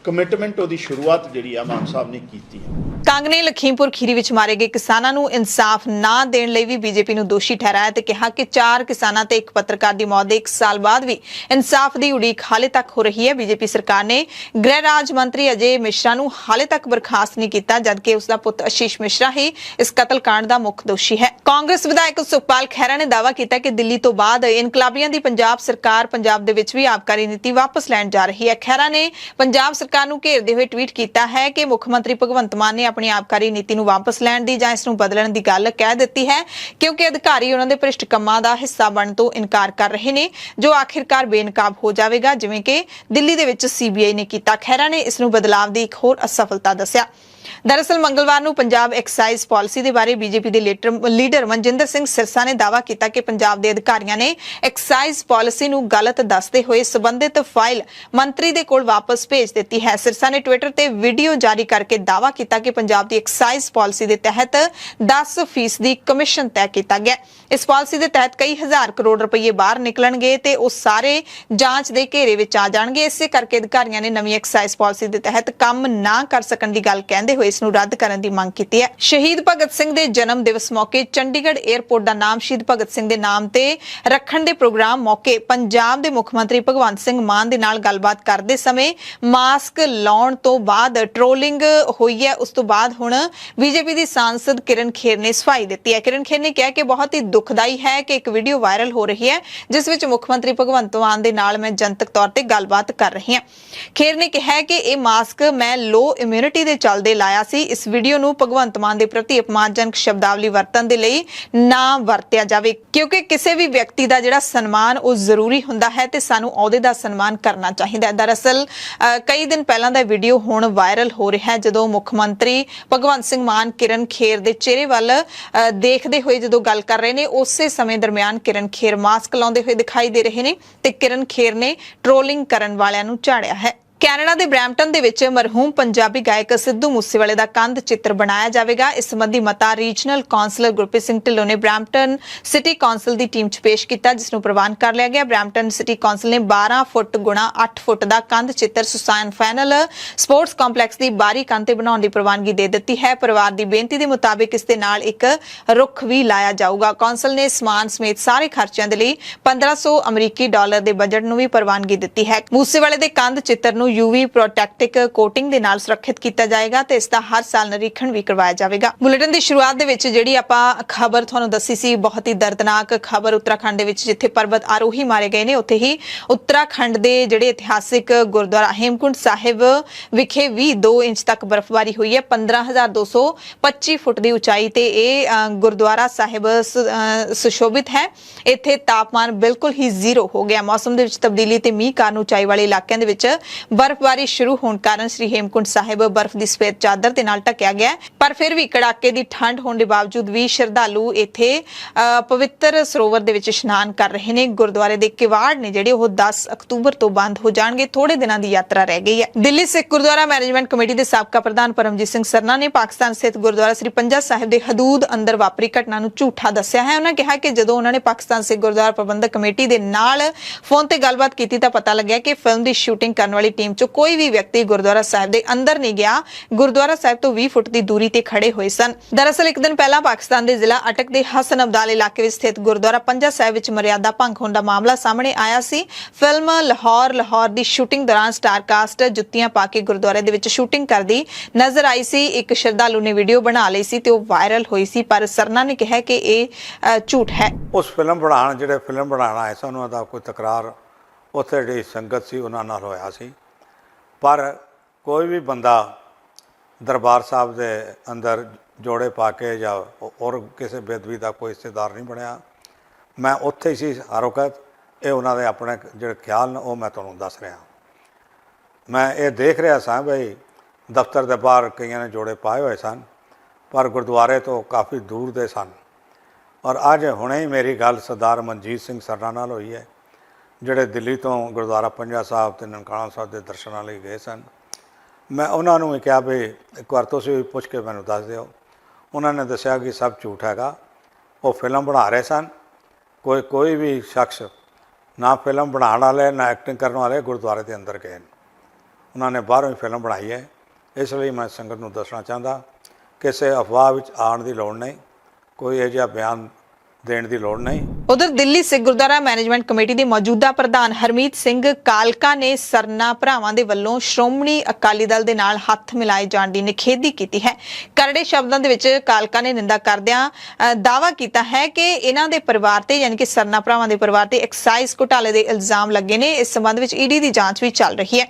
ਕਮਿਟਮੈਂਟ ਉਹਦੀ ਸ਼ੁਰੂਆਤ ਜਿਹੜੀ ਆ ਮਾਨ ਸਾਹਿਬ ਨੇ ਕੀਤੀ ਹੈ। ਕੰਗ ਨੇ ਲਖੀਮਪੁਰ ਖੀਰੀ ਵਿੱਚ ਮਾਰੇ ਗਏ ਕਿਸਾਨਾਂ ਨੂੰ ਇਨਸਾਫ ਨਾ ਦੇਣ ਲਈ ਵੀ ਬੀਜੇਪੀ ਨੂੰ ਦੋਸ਼ੀ ਠਹਿਰਾਇਆ ਤੇ ਕਿਹਾ ਕਿ 4 ਕਿਸਾਨਾਂ ਤੇ ਇੱਕ ਪੱਤਰਕਾਰ ਦੀ ਮੌਤ ਦੇ 1 ਸਾਲ ਬਾਅਦ ਵੀ ਇਨਸਾਫ ਦੀ ਉਡੀਕ ਹਾਲੇ ਤੱਕ ਹੋ ਰਹੀ ਹੈ। ਬੀਜੇਪੀ ਸਰਕਾਰ ਨੇ ਗ੍ਰਹਿ ਰਾਜ ਮੰਤਰੀ ਅਜੇ ਮਿਸ਼ਰਾ ਨੂੰ ਹਾਲੇ ਤੱਕ ਬਰਖਾਸਤ ਨਹੀਂ ਕੀਤਾ, ਜਦਕਿ ਉਸ ਦਾ ਪੁੱਤ ਆਸ਼ੀਸ਼ ਮਿਸ਼ਰਾ ਹੀ ਇਸ ਕਤਲकांड ਦਾ ਮੁੱਖ ਦੋਸ਼ੀ ਹੈ। ਕਾਂਗਰਸ ਵਿਧਾਇਕ ਸੁਖਪਾਲ ਖਹਿਰਾ ਨੇ ਦਾਅਵਾ ਕੀਤਾ ਕਿ ਦਿੱਲੀ ਤੋਂ ਬਾਅਦ ਇਨਕਲਾਬੀਆਂ ਦੀ ਪੰਜਾਬ ਸਰਕਾਰ ਪੰਜਾਬ ਦੇ ਵਿੱਚ ਵੀ ਆਬਕਾਰੀ ਨੀਤੀ ਵਾਪਸ ਲੈਣ ਜਾ ਰਹੀ ਹੈ। ਖਹਿਰਾ ਨੇ ਪੰਜਾਬ ਸਰਕਾਰ ਨੂੰ ਘੇਰਦੇ ਹੋਏ ਟਵੀਟ ਕੀਤਾ ਹੈ ਕਿ ਮੁੱਖ ਮੰਤਰੀ ਭਗਵੰਤ ਮਾਨ ਨੇ ਆਪਣੀ ਆਬਕਾਰੀ ਨੀਤੀ ਨੂੰ ਵਾਪਸ ਲੈਣ ਦੀ ਜਾਂ ਇਸ ਨੂੰ ਬਦਲਣ ਦੀ ਗੱਲ ਕਹਿ ਦਿੱਤੀ ਹੈ, ਕਿਉਂਕਿ ਅਧਿਕਾਰੀ ਉਹਨਾਂ ਦੇ ਭ੍ਰਿਸ਼ਟ ਕੰਮਾਂ ਦਾ ਹਿੱਸਾ ਬਣਨ ਤੋਂ ਇਨਕਾਰ ਕਰ ਰਹੇ ਨੇ, ਜੋ ਆਖਿਰਕਾਰ ਬੇਨਕਾਬ ਹੋ ਜਾਵੇਗਾ, ਜਿਵੇਂ ਕਿ ਦਿੱਲੀ ਦੇ ਵਿੱਚ ਸੀਬੀਆਈ ਨੇ ਕੀਤਾ। ਖਹਿਰਾ ਨੇ ਇਸ ਨੂੰ ਬਦਲਾਵ ਦੀ ਇੱਕ ਹੋਰ ਅਸਫਲਤਾ ਦੱਸਿਆ। ਦਰਅਸਲ ਮੰਗਲਵਾਰ ਨੂੰ ਪੰਜਾਬ ਐਕਸਾਈਜ਼ ਪਾਲਿਸੀ ਦੇ ਬਾਰੇ ਬੀਜੇਪੀ ਦੇ ਲੀਡਰ ਮਨਜਿੰਦਰ ਸਿੰਘ ਸਿਰਸਾ ਨੇ ਦਾਅਵਾ ਕੀਤਾ ਕਿ ਪੰਜਾਬ ਦੇ ਅਧਿਕਾਰੀਆਂ ਨੇ ਐਕਸਾਈਜ਼ ਪਾਲਿਸੀ ਨੂੰ ਗਲਤ ਦੱਸਦੇ ਹੋਏ ਸਬੰਧਿਤ ਫਾਈਲ ਮੰਤਰੀ ਦੇ ਕੋਲ ਵਾਪਸ ਭੇਜ ਦਿੱਤੀ ਹੈ। ਸਿਰਸਾ ਨੇ ਟਵਿੱਟਰ ਤੇ ਵੀਡੀਓ ਜਾਰੀ ਕਰਕੇ ਦਾਅਵਾ ਕੀਤਾ ਕਿ ਪੰਜਾਬ ਦੀ ਐਕਸਾਈਜ਼ ਪਾਲਿਸੀ ਦੇ ਤਹਿਤ 10% ਦੀ ਕਮਿਸ਼ਨ ਤੈਅ ਕੀਤਾ ਗਿਆ। ਇਸ ਪਾਲਿਸੀ ਦੇ ਤਹਿਤ ਕਈ ਹਜ਼ਾਰ ਕਰੋੜ ਰੁਪਏ ਬਾਹਰ ਨਿਕਲਣਗੇ ਤੇ ਉਹ ਸਾਰੇ ਜਾਂਚ ਦੇ ਘੇਰੇ ਵਿੱਚ ਆ ਜਾਣਗੇ। ਇਸੇ ਕਰਕੇ ਅਧਿਕਾਰੀਆਂ ਨੇ ਨਵੀਂ ਐਕਸਾਈਜ਼ ਪਾਲਿਸੀ ਦੇ ਤਹਿਤ ਕੰਮ ਨਾ ਕਰ ਸਕਣ ਦੀ ਗੱਲ ਕਹਿੰਦੇ ਹੋਏ ਇਸ ਨੂੰ ਰੱਦ ਕਰਨ ਦੀ ਮੰਗ ਕੀਤੀ ਹੈ। ਸ਼ਹੀਦ ਭਗਤ ਸਿੰਘ ਦੇ ਜਨਮ ਦਿਵਸ ਮੌਕੇ ਚੰਡੀਗੜ੍ਹ 에ਅਰਪੋਰਟ ਦਾ ਨਾਮ ਸ਼ਹੀਦ ਭਗਤ ਸਿੰਘ ਦੇ ਨਾਮ ਤੇ ਰੱਖਣ ਦੇ ਪ੍ਰੋਗਰਾਮ ਮੌਕੇ ਪੰਜਾਬ ਦੇ ਮੁੱਖ ਮੰਤਰੀ ਭਗਵੰਤ ਸਿੰਘ ਮਾਨ ਦੇ ਨਾਲ ਗੱਲਬਾਤ ਕਰਦੇ ਸਮੇਂ ਮਾਸਕ ਲਾਉਣ ਤੋਂ ਬਾਅਦ ਟ੍ਰੋਲਿੰਗ ਹੋਈ ਹੈ। ਉਸ ਤੋਂ ਬਾਅਦ ਹੁਣ ਬੀਜੇਪੀ ਦੀ ਸਾਂਸਦ ਕਿਰਨ ਖੇਰ ਨੇ ਸਫਾਈ ਦਿੱਤੀ ਹੈ। ਕਿਰਨ ਖੇਰ ਨੇ ਕਿਹਾ ਕਿ ਬਹੁਤ ਹੀ ਦੁਖਦਾਈ ਹੈ ਕਿ ਇੱਕ ਵੀਡੀਓ ਵਾਇਰਲ ਹੋ ਰਹੀ ਹੈ ਜਿਸ ਵਿੱਚ ਮੁੱਖ ਮੰਤਰੀ ਭਗਵੰਤ ਮਾਨ ਦੇ ਨਾਲ ਮੈਂ ਜਨਤਕ ਤੌਰ ਤੇ ਗੱਲਬਾਤ ਕਰ ਰਹੀ ਹਾਂ। ਖੇਰ ਨੇ ਕਿਹਾ ਕਿ ਇਹ ਮਾਸਕ ਮੈਂ ਲੋ ਇਮਿਊਨਿਟੀ ਦੇ ਚੱਲਦੇ ਲਾਇਆ ਸੀ। ਇਸ ਵੀਡੀਓ ਨੂੰ ਭਗਵੰਤ ਮਾਨ ਦੇ ਪ੍ਰਤੀ ਅਪਮਾਨਜਨਕ ਸ਼ਬਦਾਵਲੀ ਵਰਤਣ ਦੇ ਲਈ ਨਾ ਵਰਤਿਆ ਜਾਵੇ, ਕਿਉਂਕਿ ਕਿਸੇ ਵੀ ਵਿਅਕਤੀ ਦਾ ਜਿਹੜਾ ਸਨਮਾਨ ਉਹ ਜ਼ਰੂਰੀ ਹੁੰਦਾ ਹੈ ਤੇ ਸਾਨੂੰ ਅਹੁਦੇ ਦਾ ਸਨਮਾਨ ਕਰਨਾ ਚਾਹੀਦਾ ਹੈ। ਦਰਅਸਲ ਕਈ ਦਿਨ ਪਹਿਲਾਂ ਦਾ ਵੀਡੀਓ ਹੁਣ ਵਾਇਰਲ ਹੋ ਰਿਹਾ ਹੈ ਜਦੋਂ ਮੁੱਖ ਮੰਤਰੀ ਭਗਵੰਤ ਸਿੰਘ ਮਾਨ ਕਿਰਨ ਖੇਰ ਦੇ ਚਿਹਰੇ ਵੱਲ ਦੇਖਦੇ ਹੋਏ ਜਦੋਂ ਗੱਲ ਕਰ ਰਹੇ ਨੇ, ਉਸੇ ਸਮੇਂ ਦਰਮਿਆਨ ਕਿਰਨ ਖੇਰ ਮਾਸਕ ਲਾਉਂਦੇ ਹੋਏ ਦਿਖਾਈ ਦੇ ਰਹੇ ਨੇ ਤੇ ਕਿਰਨ ਖੇਰ ਨੇ ਟ੍ਰੋਲਿੰਗ ਕਰਨ ਵਾਲਿਆਂ ਨੂੰ ਝਾੜਿਆ ਹੈ। ਕੈਨੇਡਾ ਦੇ ਬਰੈਂਪਟਨ ਦੇ ਵਿੱਚ ਮਰਹੂਮ ਪੰਜਾਬੀ ਗਾਇਕ ਸਿੱਧੂ ਮੂਸੇਵਾਲੇ ਦਾ ਕੰਧ ਚਿੱਤਰ ਬਣਾਇਆ ਜਾਵੇਗਾ। ਇਸ ਸੰਬੰਧੀ ਮਤਾ ਰੀਜਨਲ ਕਾਉਂਸਲਰ ਗੁਰਪ੍ਰੀਤ ਸਿੰਘ ਢਿੱਲੋਂ ਨੇ ਬਰੈਂਪਟਨ ਸਿਟੀ ਕਾਉਂਸਲ ਦੀ ਟੀਮ 'ਚ ਪੇਸ਼ ਕੀਤਾ, ਜਿਸ ਨੂੰ ਪ੍ਰਵਾਨ ਕਰ ਲਿਆ ਗਿਆ। ਬਰੈਂਪਟਨ ਸਿਟੀ ਕਾਉਂਸਲ ਨੇ 12 ਫੁੱਟ ਗੁਣਾ 8 ਫੁੱਟ ਦਾ ਕੰਧ ਚਿੱਤਰ ਸੁਸਾਨ ਫਾਈਨਲ ਸਪੋਰਟਸ ਕੰਪਲੈਕਸ ਦੀ ਬਾਹਰੀ ਕੰਧ ਤੇ ਬਣਾਉਣ ਦੀ ਪ੍ਰਵਾਨਗੀ ਦੇ ਦਿੱਤੀ ਹੈ। ਪਰਿਵਾਰ ਦੀ ਬੇਨਤੀ ਦੇ ਮੁਤਾਬਿਕ ਇਸ ਦੇ ਨਾਲ ਇੱਕ ਰੁੱਖ ਵੀ ਲਾਇਆ ਜਾਊਗਾ। ਕਾਉਂਸਲ ਨੇ ਸਮਾਨ ਸਮੇਤ ਸਾਰੇ ਖਰਚਿਆਂ ਦੇ ਲਈ $1500 ਦੇ ਬਜਟ ਨੂੰ ਵੀ ਪ੍ਰਵਾਨਗੀ ਦਿੱਤੀ ਹੈ। ਮੂਸੇਵਾਲੇ ਦੇ ਕੰਧ ਚਿੱਤਰ ਨੂੰ UV ਪ੍ਰੋਟੈਕਟਿਕ ਕੋਟਿੰਗ ਦੇ ਨਾਲ ਸੁਰੱਖਿਅਤ ਕੀਤਾ ਜਾਏਗਾ ਤੇ ਇਸ ਦਾ ਹਰ ਸਾਲ ਨਿਰੀਖਣ ਵੀ ਕਰਵਾਇਆ ਜਾਵੇਗਾ। ਬੁਲੇਟਿਨ ਦੀ ਸ਼ੁਰੂਆਤ ਦੇ ਵਿੱਚ ਜਿਹੜੀ ਆਪਾਂ ਖਬਰ ਤੁਹਾਨੂੰ ਦੱਸੀ ਸੀ, ਬਹੁਤ ਹੀ ਦਰਦਨਾਕ ਖਬਰ ਉੱਤਰਾਖੰਡ ਦੇ ਵਿੱਚ ਜਿੱਥੇ ਪਰਬਤ ਆਰੋਹੀ ਮਾਰੇ ਗਏ ਨੇ, ਉੱਥੇ ਹੀ ਉੱਤਰਾਖੰਡ ਦੇ ਜਿਹੜੇ ਇਤਿਹਾਸਿਕ ਗੁਰਦੁਆਰਾ ਹੇਮਕੁੰਟ ਸਾਹਿਬ ਵਿਖੇ ਵੀ 2 ਇੰਚ ਤੱਕ ਬਰਫ਼ਬਾਰੀ ਹੋਈ ਹੈ। 15,225 ਫੁੱਟ ਦੀ ਉਚਾਈ ਤੇ ਇਹ ਗੁਰਦੁਆਰਾ ਸਾਹਿਬ ਸੁਸ਼ੋਭਿਤ ਹੈ। ਇੱਥੇ ਤਾਪਮਾਨ ਬਿਲਕੁਲ ਹੀ ਜ਼ੀਰੋ ਹੋ ਗਿਆ। ਮੌਸਮ ਦੇ ਵਿੱਚ ਤਬਦੀਲੀ ਤੇ ਮੀਂਹ ਕਾਰਨ ਉਚਾਈ ਵਾਲੇ ਇਲਾਕਿਆਂ ਦੇ ਵਿੱਚ ਬਰਫ਼ਬਾਰੀ ਸ਼ੁਰੂ ਹੋਣ ਕਾਰਨ ਸ੍ਰੀ ਹੇਮਕੁੰਟ ਸਾਹਿਬ ਬਰਫ਼ ਦੀ ਸਫੇਦ ਚਾਦਰ ਦੇ ਨਾਲ ਢਕਿਆ ਗਿਆ ਹੈ। ਪਰ ਫਿਰ ਵੀ ਕੜਾਕੇ ਦੀ ਠੰਡ ਹੋਣ ਦੇ ਬਾਵਜੂਦ ਵੀ ਸ਼ਰਧਾਲੂ ਇੱਥੇ ਪਵਿੱਤਰ ਸਰੋਵਰ ਦੇ ਵਿੱਚ ਇਸ਼ਨਾਨ ਕਰ ਰਹੇ ਨੇ। ਗੁਰਦੁਆਰੇ ਦੇ ਕਿਵਾੜ ਨੇ ਜਿਹੜੇ ਉਹ 10 ਅਕਤੂਬਰ ਤੋਂ ਬੰਦ ਹੋ ਜਾਣਗੇ। ਥੋੜੇ ਦਿਨਾਂ ਦੀ ਯਾਤਰਾ ਰਹਿ ਗਈ ਹੈ। ਦਿੱਲੀ ਸਿੱਖ ਗੁਰਦੁਆਰਾ ਮੈਨੇਜਮੈਂਟ ਕਮੇਟੀ ਦੇ ਸਾਬਕਾ ਪ੍ਰਧਾਨ ਪਰਮਜੀਤ ਸਿੰਘ ਸਰਨਾ ਨੇ ਪਾਕਿਸਤਾਨ ਸਥਿਤ ਗੁਰਦੁਆਰਾ ਸ੍ਰੀ ਪੰਜਾ ਸਾਹਿਬ ਦੇ ਹਦੂਦ ਅੰਦਰ ਵਾਪਰੀ ਘਟਨਾ ਨੂੰ ਝੂਠਾ ਦੱਸਿਆ ਹੈ। ਉਹਨਾਂ ਕਿਹਾ ਕਿ ਜਦੋਂ ਉਹਨਾਂ ਨੇ ਪਾਕਿਸਤਾਨ ਸਿੱਖ ਗੁਰਦੁਆਰਾ ਪ੍ਰਬੰਧਕ ਕਮੇਟੀ ਦੇ ਨਾਲ ਫੋਨ ਤੇ ਗੱਲਬਾਤ ਕੀਤੀ ਤਾਂ ਪਤਾ ਲੱਗਿਆ ਕਿ ਫਿਲਮ ਦੀ ਸ਼ੂਟਿੰਗ ਕਰਨ ਵਾਲੀ ਟੀਮ ਚੋਂ ਕੋਈ ਵੀ ਵਿਅਕਤੀ ਗੁਰਦੁਆਰਾ ਸਾਹਿਬ ਦੇ ਅੰਦਰ ਨਹੀਂ ਗਿਆ। ਗੁਰਦੁਆਰਾ ਸਾਹਿਬ ਤੋਂ 20 ਫੁੱਟ ਦੀ ਦੂਰੀ ਤੇ ਖੜੇ ਹੋਏ ਸਨ। ਦਰਅਸਲ ਇੱਕ ਦਿਨ ਪਹਿਲਾਂ ਪਾਕਿਸਤਾਨ ਦੇ ਜ਼ਿਲ੍ਹਾ ਅਟਕ ਦੇ ਹਸਨ ਅਬਦਾਲ ਇਲਾਕੇ ਵਿੱਚ ਸਥਿਤ ਗੁਰਦੁਆਰਾ ਪੰਜਾ ਸਾਹਿਬ ਵਿੱਚ ਮਰਿਆਦਾ ਭੰਗ ਹੋਣ ਦਾ ਮਾਮਲਾ ਸਾਹਮਣੇ ਆਇਆ ਸੀ। ਫਿਲਮ ਲਾਹੌਰ ਦੀ ਸ਼ੂਟਿੰਗ ਦੌਰਾਨ ਸਟਾਰ ਕਾਸਟ ਜੁੱਤੀਆਂ ਪਾ ਕੇ ਗੁਰਦੁਆਰੇ ਦੇ ਵਿੱਚ ਸ਼ੂਟਿੰਗ ਕਰਦੀ ਨਜ਼ਰ ਆਈ ਸੀ। ਇੱਕ ਸ਼ਰਧਾਲੂ ਨੇ ਵੀਡੀਓ ਬਣਾ ਲਈ ਸੀ ਤੇ ਉਹ ਵਾਇਰਲ ਹੋਈ ਸੀ, ਪਰ ਸਰਨਾ ਨੇ ਕਿਹਾ ਕਿ ਇਹ ਝੂਠ ਹੈ। ਉਸ ਫਿਲਮ ਬਣਾਉਣ ਆਏ ਸਨ ਉਹਨਾਂ ਦਾ ਕੋਈ ਤਕਰਾਰ ਉੱਥੇ ਜਿਹੜੀ ਸੰਗਤ ਸੀ ਉਹਨਾਂ ਨਾਲ ਹੋਇਆ ਸੀ। ਪਰ ਕੋਈ ਵੀ ਬੰਦਾ ਦਰਬਾਰ ਸਾਹਿਬ ਦੇ ਅੰਦਰ ਜੋੜੇ ਪਾ ਕੇ ਜਾਂ ਹੋਰ ਕਿਸੇ ਬੇਦਬੀ ਦਾ ਕੋਈ ਹਿੱਸੇਦਾਰ ਨਹੀਂ ਬਣਿਆ। ਮੈਂ ਉੱਥੇ ਹੀ ਸੀ ਹਰ ਵਕਤ। ਇਹ ਉਹਨਾਂ ਦੇ ਆਪਣੇ ਜਿਹੜੇ ਖਿਆਲ ਨੇ ਉਹ ਮੈਂ ਤੁਹਾਨੂੰ ਦੱਸ ਰਿਹਾ। ਮੈਂ ਇਹ ਦੇਖ ਰਿਹਾ ਸਾਂ ਬਈ ਦਫ਼ਤਰ ਦੇ ਬਾਹਰ ਕਈਆਂ ਨੇ ਜੋੜੇ ਪਾਏ ਹੋਏ ਸਨ, ਪਰ ਗੁਰਦੁਆਰੇ ਤੋਂ ਕਾਫੀ ਦੂਰ ਦੇ ਸਨ। ਔਰ ਅੱਜ ਹੁਣੇ ਹੀ ਮੇਰੀ ਗੱਲ ਸਰਦਾਰ ਮਨਜੀਤ ਸਿੰਘ ਸਰਨਾ ਨਾਲ ਹੋਈ ਹੈ, ਜਿਹੜੇ ਦਿੱਲੀ ਤੋਂ ਗੁਰਦੁਆਰਾ ਪੰਜਾ ਸਾਹਿਬ ਤੇ ਨਨਕਾਣਾ ਸਾਹਿਬ ਦੇ ਦਰਸ਼ਨਾਂ ਲਈ ਗਏ ਸਨ। ਮੈਂ ਉਹਨਾਂ ਨੂੰ ਵੀ ਕਿਹਾ ਵੀ ਇੱਕ ਵਾਰ ਤੁਸੀਂ ਵੀ ਪੁੱਛ ਕੇ ਮੈਨੂੰ ਦੱਸ ਦਿਓ। ਉਹਨਾਂ ਨੇ ਦੱਸਿਆ ਕਿ ਸਭ ਝੂਠ ਹੈਗਾ। ਉਹ ਫਿਲਮ ਬਣਾ ਰਹੇ ਸਨ। ਕੋਈ ਵੀ ਸ਼ਖਸ ਨਾ ਫਿਲਮ ਬਣਾਉਣ ਵਾਲੇ ਨਾ ਐਕਟਿੰਗ ਕਰਨ ਵਾਲੇ ਗੁਰਦੁਆਰੇ ਦੇ ਅੰਦਰ ਗਏ। ਉਹਨਾਂ ਨੇ ਬਾਹਰੋਂ ਹੀ ਫਿਲਮ ਬਣਾਈ ਹੈ। ਇਸ ਲਈ ਮੈਂ ਸੰਗਤ ਨੂੰ ਦੱਸਣਾ ਚਾਹੁੰਦਾ ਕਿਸੇ ਅਫਵਾਹ ਵਿੱਚ ਆਉਣ ਦੀ ਲੋੜ ਨਹੀਂ, ਕੋਈ ਇਹੋ ਜਿਹਾ ਬਿਆਨ ਦੇਣ ਦੀ ਲੋੜ ਨਹੀਂ। ਉਧਰ ਦਿੱਲੀ ਸਿੱਖ ਗੁਰਦੁਆਰਾ ਮੈਨੇਜਮੈਂਟ ਕਮੇਟੀ ਦੇ ਮੌਜੂਦਾ ਪ੍ਰਧਾਨ ਹਰਮੀਤ ਸਿੰਘ ਕਾਲਕਾ ਨੇ ਸਰਨਾ ਭਰਾਵਾਂ ਦੇ ਵੱਲੋਂ ਸ਼੍ਰੋਮਣੀ ਅਕਾਲੀ ਦਲ ਦੇ ਨਾਲ ਹੱਥ ਮਿਲਾਏ ਜਾਣ ਦੀ ਨਿਖੇਧੀ ਕੀਤੀ ਹੈ। ਕਰੜੇ ਸ਼ਬਦਾਂ ਦੇ ਵਿੱਚ ਕਾਲਕਾ ਨੇ ਨਿੰਦਾ ਕਰਦਿਆਂ ਦਾਅਵਾ ਕੀਤਾ ਹੈ ਕਿ ਇਹਨਾਂ ਦੇ ਪਰਿਵਾਰ ਤੇ ਯਾਨੀ ਕਿ ਸਰਨਾ ਭਰਾਵਾਂ ਦੇ ਪਰਿਵਾਰ ਤੇ ਐਕਸਾਈਜ਼ ਘੁਟਾਲੇ ਦੇ ਇਲਜ਼ਾਮ ਲੱਗੇ ਨੇ। ਇਸ ਸੰਬੰਧ ਵਿੱਚ ਈਡੀ ਦੀ ਜਾਂਚ ਵੀ ਚੱਲ ਰਹੀ ਹੈ।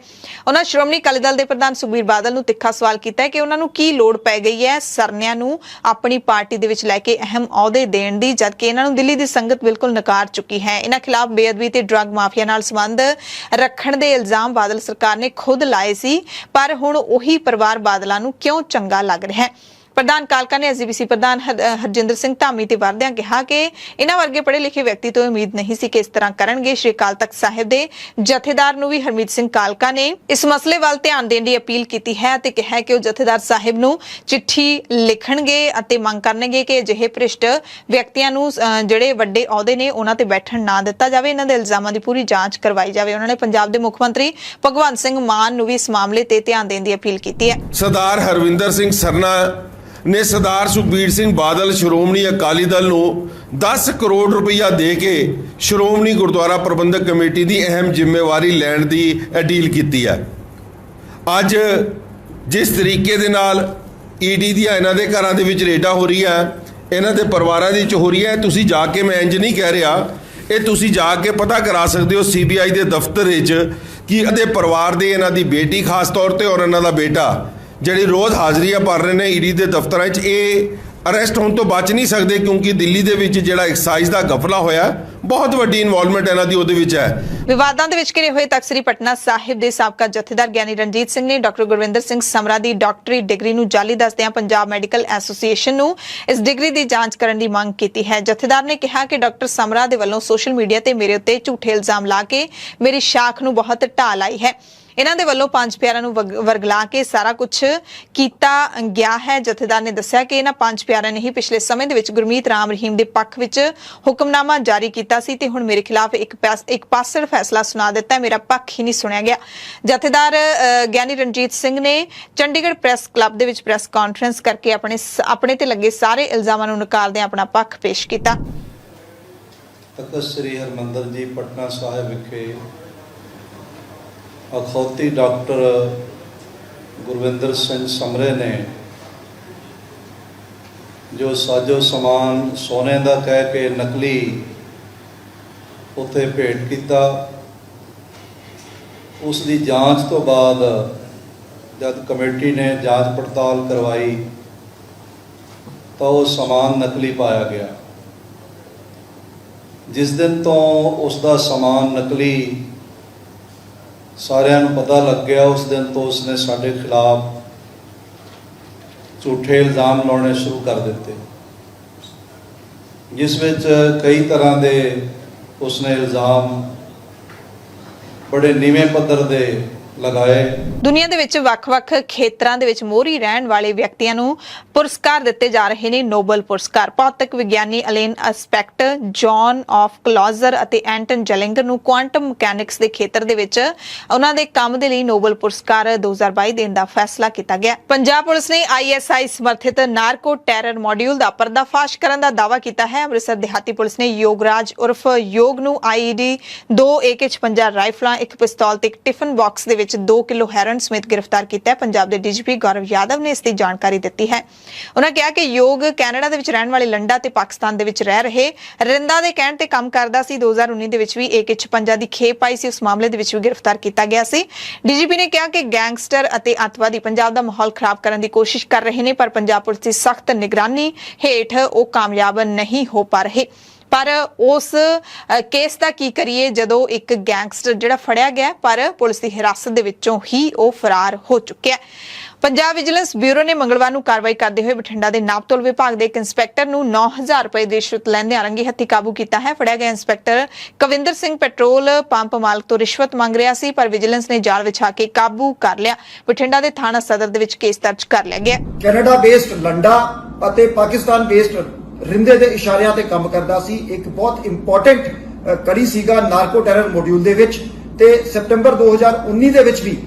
ਉਹਨਾਂ ਸ਼੍ਰੋਮਣੀ ਅਕਾਲੀ ਦਲ ਦੇ ਪ੍ਰਧਾਨ ਸੁਖਬੀਰ ਬਾਦਲ ਨੂੰ ਤਿੱਖਾ ਸਵਾਲ ਕੀਤਾ ਹੈ ਕਿ ਉਹਨਾਂ ਨੂੰ ਕੀ ਲੋੜ ਪੈ ਗਈ ਹੈ ਸਰਨਿਆਂ ਨੂੰ ਆਪਣੀ ਪਾਰਟੀ ਦੇ ਵਿੱਚ ਲੈ ਕੇ ਅਹਿਮ ਅਹੁਦੇ ਦੇਣ ਦੀ, ਜਦ ਕਿ ਇਹਨਾਂ ਨੂੰ ਦਿੱਲੀ ਦੀ ਸੰਗਤ ਬਿਲਕੁਲ ਨਕਾਰ ਚੁੱਕੀ ਹੈ। ਇਹਨਾਂ ਖਿਲਾਫ ਬੇਅਦਬੀ ਤੇ ਡਰੱਗ ਮਾਫੀਆ ਨਾਲ ਸੰਬੰਧ ਰੱਖਣ ਦੇ ਇਲਜ਼ਾਮ ਬਾਦਲ ਸਰਕਾਰ ਨੇ ਖੁਦ ਲਾਏ ਸੀ, ਪਰ ਹੁਣ ਉਹੀ ਪਰਿਵਾਰ ਬਾਦਲਾਂ ਨੂੰ ਕਿਉਂ ਚੰਗਾ ਲੱਗ ਰਿਹਾ ਹੈ। ਪ੍ਰਧਾਨ ਕਾਲਕਾ ਨੇ ਐਸਜੀਪੀਸੀ ਪ੍ਰਧਾਨ ਹਰਜਿੰਦਰ ਸਿੰਘ ਧਾਮੀ ਤੇ ਵਰਦਿਆਂ ਕਿਹਾ ਕਿ ਇਹਨਾਂ ਵਰਗੇ ਪੜ੍ਹੇ ਲਿਖੇ ਵਿਅਕਤੀ ਤੋਂ ਉਮੀਦ ਨਹੀਂ ਸੀ ਕਿ ਇਸ ਤਰ੍ਹਾਂ ਕਰਨਗੇ। ਸ਼੍ਰੀ ਅਕਾਲ ਤਖਤ ਸਾਹਿਬ ਦੇ ਜਥੇਦਾਰ ਨੂੰ ਵੀ ਹਰਮੀਤ ਸਿੰਘ ਕਾਲਕਾ ਨੇ ਇਸ ਮਸਲੇ ਵੱਲ ਧਿਆਨ ਦੇਣ ਦੀ ਅਪੀਲ ਕੀਤੀ ਹੈ ਅਤੇ ਕਿਹਾ ਕਿ ਉਹ ਜਥੇਦਾਰ ਸਾਹਿਬ ਨੂੰ ਚਿੱਠੀ ਲਿਖਣਗੇ ਅਤੇ ਮੰਗ ਕਰਨਗੇ ਕਿ ਅਜਿਹੇ ਭ੍ਰਿਸ਼ਟ ਵਿਅਕਤੀਆਂ ਨੂੰ ਜਿਹੜੇ ਵੱਡੇ ਅਹੁਦੇ ਨੇ ਉਹਨਾਂ ਤੇ ਬੈਠਣ ਨਾ ਦਿੱਤਾ ਜਾਵੇ। ਇਹਨਾਂ ਦੇ ਇਲਜ਼ਾਮਾਂ ਦੀ ਪੂਰੀ ਜਾਂਚ ਕਰਵਾਈ ਜਾਵੇ। ਉਹਨਾਂ ਨੇ ਪੰਜਾਬ ਦੇ ਮੁੱਖ ਮੰਤਰੀ ਭਗਵੰਤ ਸਿੰਘ ਮਾਨ ਨੂੰ ਵੀ ਇਸ ਮਾਮਲੇ ਤੇ ਧਿਆਨ ਦੇਣ ਦੀ ਅਪੀਲ ਕੀਤੀ ਹੈ। ਸਰਦਾਰ ਹਰਵਿੰਦਰ ਸਿੰਘ ਸਰਨਾ ਨੇ ਸਰਦਾਰ ਸੁਖਬੀਰ ਸਿੰਘ ਬਾਦਲ ਸ਼੍ਰੋਮਣੀ ਅਕਾਲੀ ਦਲ ਨੂੰ 10 ਕਰੋੜ ਰੁਪਈਆ ਦੇ ਕੇ ਸ਼੍ਰੋਮਣੀ ਗੁਰਦੁਆਰਾ ਪ੍ਰਬੰਧਕ ਕਮੇਟੀ ਦੀ ਅਹਿਮ ਜ਼ਿੰਮੇਵਾਰੀ ਲੈਣ ਦੀ ਡੀਲ ਕੀਤੀ ਹੈ। ਅੱਜ ਜਿਸ ਤਰੀਕੇ ਦੇ ਨਾਲ ਈਡੀ ਦੀਆਂ ਇਹਨਾਂ ਦੇ ਘਰਾਂ ਦੇ ਵਿੱਚ ਰੇਡਾਂ ਹੋ ਰਹੀ ਹੈ, ਇਹਨਾਂ ਦੇ ਪਰਿਵਾਰਾਂ ਦੀ ਵਿੱਚ ਹੋ ਰਹੀ ਹੈ, ਤੁਸੀਂ ਜਾ ਕੇ, ਮੈਂ ਇੰਜ ਨਹੀਂ ਕਹਿ ਰਿਹਾ, ਇਹ ਤੁਸੀਂ ਜਾ ਕੇ ਪਤਾ ਕਰਾ ਸਕਦੇ ਹੋ ਸੀਬੀਆਈ ਦੇ ਦਫ਼ਤਰ ਵਿੱਚ ਕਿ ਇਹਦੇ ਪਰਿਵਾਰ ਦੇ, ਇਹਨਾਂ ਦੀ ਬੇਟੀ ਖਾਸ ਤੌਰ ਤੇ ਔਰ ਇਹਨਾਂ ਦਾ ਬੇਟਾ ਜਿਹੜੇ ਰੋਜ਼ ਹਾਜ਼ਰੀਆਂ ਭਰ ਰਹੇ ਨੇ ਈਡੀ ਦੇ ਦਫ਼ਤਰਾਂ 'ਚ, ਇਹ ਅਰੈਸਟ ਹੋਣ ਤੋਂ ਬਚ ਨਹੀਂ ਸਕਦੇ ਕਿਉਂਕਿ ਦਿੱਲੀ ਦੇ ਵਿੱਚ ਜਿਹੜਾ ਐਕਸਾਈਜ਼ ਦਾ ਗਫਲਾ ਹੋਇਆ, ਬਹੁਤ ਵੱਡੀ ਇਨਵੋਲਵਮੈਂਟ ਇਹਨਾਂ ਦੀ ਉਹਦੇ ਵਿੱਚ ਹੈ। ਵਿਵਾਦਾਂ ਦੇ ਵਿੱਚ ਘਿਰੇ ਹੋਏ ਤਖ਼ਤ ਸ੍ਰੀ ਪਟਨਾ ਸਾਹਿਬ ਦੇ ਸਾਬਕਾ ਜਥੇਦਾਰ ਗਿਆਨੀ ਰਣਜੀਤ ਸਿੰਘ ਨੇ ਡਾਕਟਰ ਗੁਰਵਿੰਦਰ ਸਿੰਘ ਸਮਰਾ ਦੀ ਡਾਕਟਰੀ ਡਿਗਰੀ ਨੂੰ ਜਾਲੀ ਦੱਸਦਿਆਂ ਪੰਜਾਬ ਮੈਡੀਕਲ ਐਸੋਸੀਏਸ਼ਨ ਨੂੰ ਇਸ ਡਿਗਰੀ ਦੀ ਜਾਂਚ ਕਰਨ ਦੀ ਮੰਗ ਕੀਤੀ ਹੈ। ਜਥੇਦਾਰ ਨੇ ਕਿਹਾ ਕਿ ਡਾਕਟਰ ਸਮਰਾ ਦੇ ਵੱਲੋਂ ਸੋਸ਼ਲ ਮੀਡੀਆ ਤੇ ਮੇਰੇ ਉੱਤੇ ਝੂਠੇ ਇਲਜ਼ਾਮ ਲਾ ਕੇ ਮੇਰੀ ਸ਼ਾਖ ਨੂੰ ਬਹੁਤ ਢਾਹ ਲਾਈ ਹੈ। ਇਹਨਾਂ ਦੇ ਵੱਲੋਂ 5 ਪਿਆਰਿਆਂ ਨੂੰ ਵਰਗਲਾ ਕੇ ਸਾਰਾ ਕੁਝ ਕੀਤਾ ਗਿਆ ਹੈ। ਜਥੇਦਾਰ ਨੇ ਦੱਸਿਆ ਕਿ ਇਹਨਾਂ 5 ਪਿਆਰਿਆਂ ਨੇ ਹੀ ਪਿਛਲੇ ਸਮੇਂ ਦੇ ਵਿੱਚ ਗੁਰਮੀਤ ਰਾਮ ਰਹੀਮ ਦੇ ਪੱਖ ਵਿੱਚ ਹੁਕਮਨਾਮਾ ਜਾਰੀ ਕੀਤਾ ਸੀ ਤੇ ਹੁਣ ਮੇਰੇ ਖਿਲਾਫ ਇੱਕ ਪਾਸੜ ਫੈਸਲਾ ਸੁਣਾ ਦਿੱਤਾ ਹੈ। ਮੇਰਾ ਪੱਖ ਹੀ ਨਹੀਂ ਸੁਣਿਆ ਗਿਆ। ਜਥੇਦਾਰ ਗਿਆਨੀ ਰਣਜੀਤ ਸਿੰਘ ਨੇ ਚੰਡੀਗੜ੍ਹ ਪ੍ਰੈਸ ਕਲੱਬ ਦੇ ਵਿੱਚ ਪ੍ਰੈਸ ਕਾਨਫਰੰਸ ਕਰਕੇ ਆਪਣੇ ਤੇ ਲੱਗੇ ਸਾਰੇ ਇਲਜ਼ਾਮਾਂ ਨੂੰ ਨਕਾਰਦਿਆਂ ਆਪਣਾ ਪੱਖ ਪੇਸ਼ ਕੀਤਾ। ਤਖ਼ਤ ਸ੍ਰੀ ਹਰਿਮੰਦਰ ਜੀ ਪਟਨਾ ਸਾਹਿਬ ਵਿਖੇ ਅਖੌਤੀ ਡਾਕਟਰ ਗੁਰਵਿੰਦਰ ਸਿੰਘ ਸਮਰੇ ਨੇ ਜੋ ਸਾਜੋ ਸਮਾਨ ਸੋਨੇ ਦਾ ਕਹਿ ਕੇ ਨਕਲੀ ਉੱਥੇ ਭੇਟ ਕੀਤਾ, ਉਸ ਦੀ ਜਾਂਚ ਤੋਂ ਬਾਅਦ ਜਦ ਕਮੇਟੀ ਨੇ ਜਾਂਚ ਪੜਤਾਲ ਕਰਵਾਈ ਤਾਂ ਉਹ ਸਮਾਨ ਨਕਲੀ ਪਾਇਆ ਗਿਆ। ਜਿਸ ਦਿਨ ਤੋਂ ਉਸ ਦਾ ਸਮਾਨ ਨਕਲੀ ਸਾਰਿਆਂ ਨੂੰ ਪਤਾ ਲੱਗ ਗਿਆ, ਉਸ ਦਿਨ ਤੋਂ ਉਸਨੇ ਸਾਡੇ ਖਿਲਾਫ ਝੂਠੇ ਇਲਜ਼ਾਮ ਲਾਉਣੇ ਸ਼ੁਰੂ ਕਰ ਦਿੱਤੇ, ਜਿਸ ਵਿੱਚ ਕਈ ਤਰ੍ਹਾਂ ਦੇ ਉਸਨੇ ਇਲਜ਼ਾਮ ਬੜੇ ਨੀਵੇਂ ਪੱਧਰ ਦੇ ਲਗਾਏ। ਦੁਨੀਆ ਦੇ ਵਿੱਚ ਵੱਖ-ਵੱਖ ਖੇਤਰਾਂ ਦੇ ਵਿੱਚ ਮੋਹਰੀ ਰਹਿਣ ਵਾਲੇ ਵਿਅਕਤੀਆਂ ਨੂੰ ਪੁਰਸਕਾਰ ਦਿੱਤੇ ਜਾ ਰਹੇ ਨੇ। ਨੋਬਲ ਪੁਰਸਕਾਰ ਭੌਤਿਕ ਵਿਗਿਆਨੀ ਅਲੇਨ ਐਸਪੈਕਟ, ਜੌਨ ਆਫ ਕਲੌਜ਼ਰ ਅਤੇ ਐਂਟਨ ਜੈਲਿੰਗਰ ਨੂੰ ਕੁਆਂਟਮ ਮਕੈਨਿਕਸ ਦੇ ਖੇਤਰ ਦੇ ਵਿੱਚ ਉਹਨਾਂ ਦੇ ਕੰਮ ਦੇ ਲਈ ਨੋਬਲ ਪੁਰਸਕਾਰ 2022 ਦੇਣ ਦਾ ਫੈਸਲਾ ਕੀਤਾ ਗਿਆ। ਪੰਜਾਬ ਪੁਲਿਸ ਨੇ ISI ਸਮਰਥਿਤ ਨਾਰਕੋ ਟੈਰਰ ਮੋਡਿਊਲ ਦਾ ਪਰਦਾਫਾਸ਼ ਕਰਨ ਦਾ ਦਾਅਵਾ ਕੀਤਾ ਹੈ। ਅੰਮ੍ਰਿਤਸਰ ਦਿਹਾਤੀ ਪੁਲਿਸ ਨੇ ਯੋਗਰਾਜ ਉਰਫ ਯੋਗ ਨੂੰ IED 2 AK-56 ਰਾਈਫਲਾਂ, ਇੱਕ ਪਿਸਤੌਲ ਤੇ ਇੱਕ ਟਿਫਨ ਬਾਕਸ ਦੇ ਵਿੱਚ 2 ਕਿਲੋ ਹੈਰਨ ਸਮੇਤ ਗ੍ਰਿਫਤਾਰ ਕੀਤਾ ਹੈ। ਪੰਜਾਬ ਦੇ DGP ਗੌਰਵ ਯਾਦਵ ਨੇ ਇਸ ਦੀ ਜਾਣਕਾਰੀ ਦਿੱਤੀ ਹੈ। ਉਹਨਾਂ ਕਿਹਾ ਕਿ ਯੋਗ ਕੈਨੇਡਾ ਦੇ ਵਿੱਚ ਰਹਿਣ ਵਾਲੇ ਲੰਡਾ ਤੇ ਪਾਕਿਸਤਾਨ ਦੇ ਵਿੱਚ ਰਹਿ ਰਹੇ ਰਿੰਦਾ ਦੇ ਕਹਿਣ ਤੇ ਕੰਮ ਕਰਦਾ ਸੀ। 2019 ਦੇ ਵਿੱਚ ਵੀ AK-56 ਦੀ ਖੇਪ ਆਈ ਸੀ, ਉਸ ਮਾਮਲੇ ਦੇ ਵਿੱਚ ਵੀ ਗ੍ਰਿਫਤਾਰ ਕੀਤਾ ਗਿਆ ਸੀ। DGP ਨੇ ਕਿਹਾ ਕਿ ਗੈਂਗਸਟਰ ਅਤੇ ਅੱਤਵਾਦੀ ਪੰਜਾਬ ਦਾ ਮਾਹੌਲ ਖਰਾਬ ਕਰਨ ਦੀ ਕੋਸ਼ਿਸ਼ ਕਰ ਰਹੇ ਨੇ, ਪਰ ਪੰਜਾਬ ਪੁਲਿਸ ਦੀ ਸਖਤ ਨਿਗਰਾਨੀ ਹੇਠ ਉਹ ਕਾਮਯਾਬ ਨਹੀਂ ਹੋ ਪਾ ਰਹੇ। ਪਰ ਉਸ ਕੇਸ ਦਾ ਕੀ ਕਰੀਏ ਜਦੋਂ ਇੱਕ ਗੈਂਗਸਟਰ ਜਿਹੜਾ ਫੜਿਆ ਗਿਆ ਪਰ ਪੁਲਿਸ ਦੀ ਹਿਰਾਸਤ ਦੇ ਵਿੱਚੋਂ ਹੀ ਉਹ ਫਰਾਰ ਹੋ ਚੁੱਕਿਆ। ਪੰਜਾਬ ਵਿਜੀਲੈਂਸ ਬਿਊਰੋ ਨੇ ਮੰਗਲਵਾਰ ਨੂੰ ਕਾਰਵਾਈ ਕਰਦੇ ਹੋਏ ਬਠਿੰਡਾ ਦੇ ਨਾਪਤੋਲ ਵਿਭਾਗ ਦੇ ਇੱਕ ਇੰਸਪੈਕਟਰ ਨੂੰ 9000 ਰੁਪਏ ਦੀ ਰਿਸ਼ਵਤ ਲੈਂਦਿਆਂ ਰੰਗੇ ਹੱਥੀਂ ਕਾਬੂ ਕੀਤਾ ਹੈ। ਫੜਿਆ ਗਿਆ ਇੰਸਪੈਕਟਰ ਕਵਿੰਦਰ ਸਿੰਘ ਪੈਟਰੋਲ ਪੰਪ ਮਾਲਕ ਤੋਂ ਰਿਸ਼ਵਤ ਮੰਗ ਰਿਹਾ ਸੀ, ਪਰ ਵਿਜੀਲੈਂਸ ਨੇ ਜਾਲ ਵਿਛਾ ਕੇ ਕਾਬੂ ਕਰ ਲਿਆ। ਬਠਿੰਡਾ ਦੇ ਥਾਣਾ ਸਦਰ ਦੇ ਵਿੱਚ ਕੇਸ ਦਰਜ ਕਰ ਲਿਆ ਗਿਆ। ਕੈਨੇਡਾ ਬੇਸਡ ਲੰਡਾ ਅਤੇ ਪਾਕਿਸਤਾਨ ਬੇਸਡ ਰਿੰਦੇ ਦੇ ਇਸ਼ਾਰਿਆਂ ਤੇ ਕੰਮ ਕਰਦਾ ਸੀ। ਇੱਕ ਬਹੁਤ ਇੰਪੋਰਟੈਂਟ ਕੜੀ ਸੀਗਾ ਨਾਰਕੋ ਟੈਰਰ ਮੋਡਿਊਲ ਦੇ ਵਿੱਚ, ਤੇ ਸਤੰਬਰ 2019 ਦੇ ਵਿੱਚ ਵੀ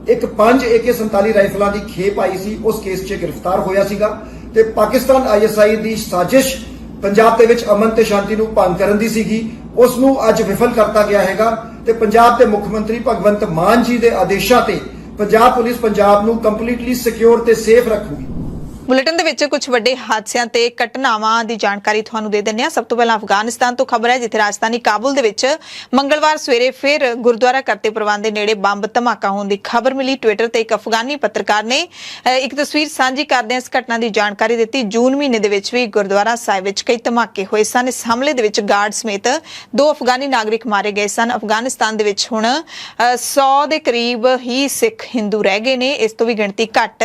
ਇੱਕ 5 AK-47 ਰਾਈਫਲਾਂ ਦੀ ਖੇਪ ਆਈ ਸੀ, ਉਸ ਕੇਸ 'ਚ ਗ੍ਰਿਫਤਾਰ ਹੋਇਆ ਸੀਗਾ। ਤੇ ਪਾਕਿਸਤਾਨ ISI ਦੀ ਸਾਜ਼ਿਸ਼ ਪੰਜਾਬ ਦੇ ਵਿੱਚ ਅਮਨ ਤੇ ਸ਼ਾਂਤੀ ਨੂੰ ਭੰਗ ਕਰਨ ਦੀ ਸੀਗੀ, ਉਸ ਨੂੰ ਅੱਜ ਵਿਫਲ ਕਰਤਾ ਗਿਆ ਹੈਗਾ। ਤੇ ਪੰਜਾਬ ਦੇ ਮੁੱਖ ਮੰਤਰੀ ਭਗਵੰਤ ਮਾਨ ਜੀ ਦੇ ਆਦੇਸ਼ਾਂ ਤੇ ਪੰਜਾਬ ਪੁਲਿਸ ਪੰਜਾਬ ਨੂੰ ਕੰਪਲੀਟਲੀ ਸਿਕਿਉਰ ਤੇ ਸੇਫ ਰੱਖੂਗੀ। ਬੁਲੇਟਿਨ ਦੇ ਵਿੱਚ ਕੁਝ ਵੱਡੇ ਹਾਦਸਿਆਂ ਤੇ ਘਟਨਾਵਾਂ ਦੀ ਜਾਣਕਾਰੀ ਤੁਹਾਨੂੰ ਦੇ ਦਿੰਦੇ ਹਾਂ। ਸਭ ਤੋਂ ਪਹਿਲਾਂ ਅਫਗਾਨਿਸਤਾਨ ਤੋਂ ਖਬਰ ਹੈ, ਜਿੱਥੇ ਰਾਜਧਾਨੀ ਕਾਬੁਲ ਦੇ ਵਿੱਚ ਮੰਗਲਵਾਰ ਸਵੇਰੇ ਫਿਰ ਗੁਰਦੁਆਰਾ ਕਰਤੇ ਪ੍ਰਵਾਨ ਦੇ ਨੇੜੇ ਬੰਬ ਧਮਾਕਾ ਹੋਣ ਦੀ ਖਬਰ ਮਿਲੀ। ਟਵਿੱਟਰ ਤੇ ਇੱਕ ਅਫਗਾਨੀ ਪੱਤਰਕਾਰ ਨੇ ਇੱਕ ਤਸਵੀਰ ਸਾਂਝੀ ਕਰਦਿਆਂ ਇਸ ਘਟਨਾ ਦੀ ਜਾਣਕਾਰੀ ਦਿੱਤੀ। ਜੂਨ ਮਹੀਨੇ ਦੇ ਵਿੱਚ ਵੀ ਗੁਰਦੁਆਰਾ ਸਾਹਿਬ ਵਿੱਚ ਕਈ ਧਮਾਕੇ ਹੋਏ ਸਨ। ਇਸ ਹਮਲੇ ਦੇ ਵਿੱਚ ਗਾਰਡ ਸਮੇਤ 2 ਅਫਗਾਨੀ ਨਾਗਰਿਕ ਮਾਰੇ ਗਏ ਸਨ। ਅਫਗਾਨਿਸਤਾਨ ਦੇ ਵਿੱਚ ਹੁਣ 100 ਦੇ ਕਰੀਬ ਹੀ ਸਿੱਖ ਹਿੰਦੂ ਰਹਿ ਗਏ ਨੇ, ਇਸ ਤੋਂ ਵੀ ਗਿਣਤੀ ਘੱਟ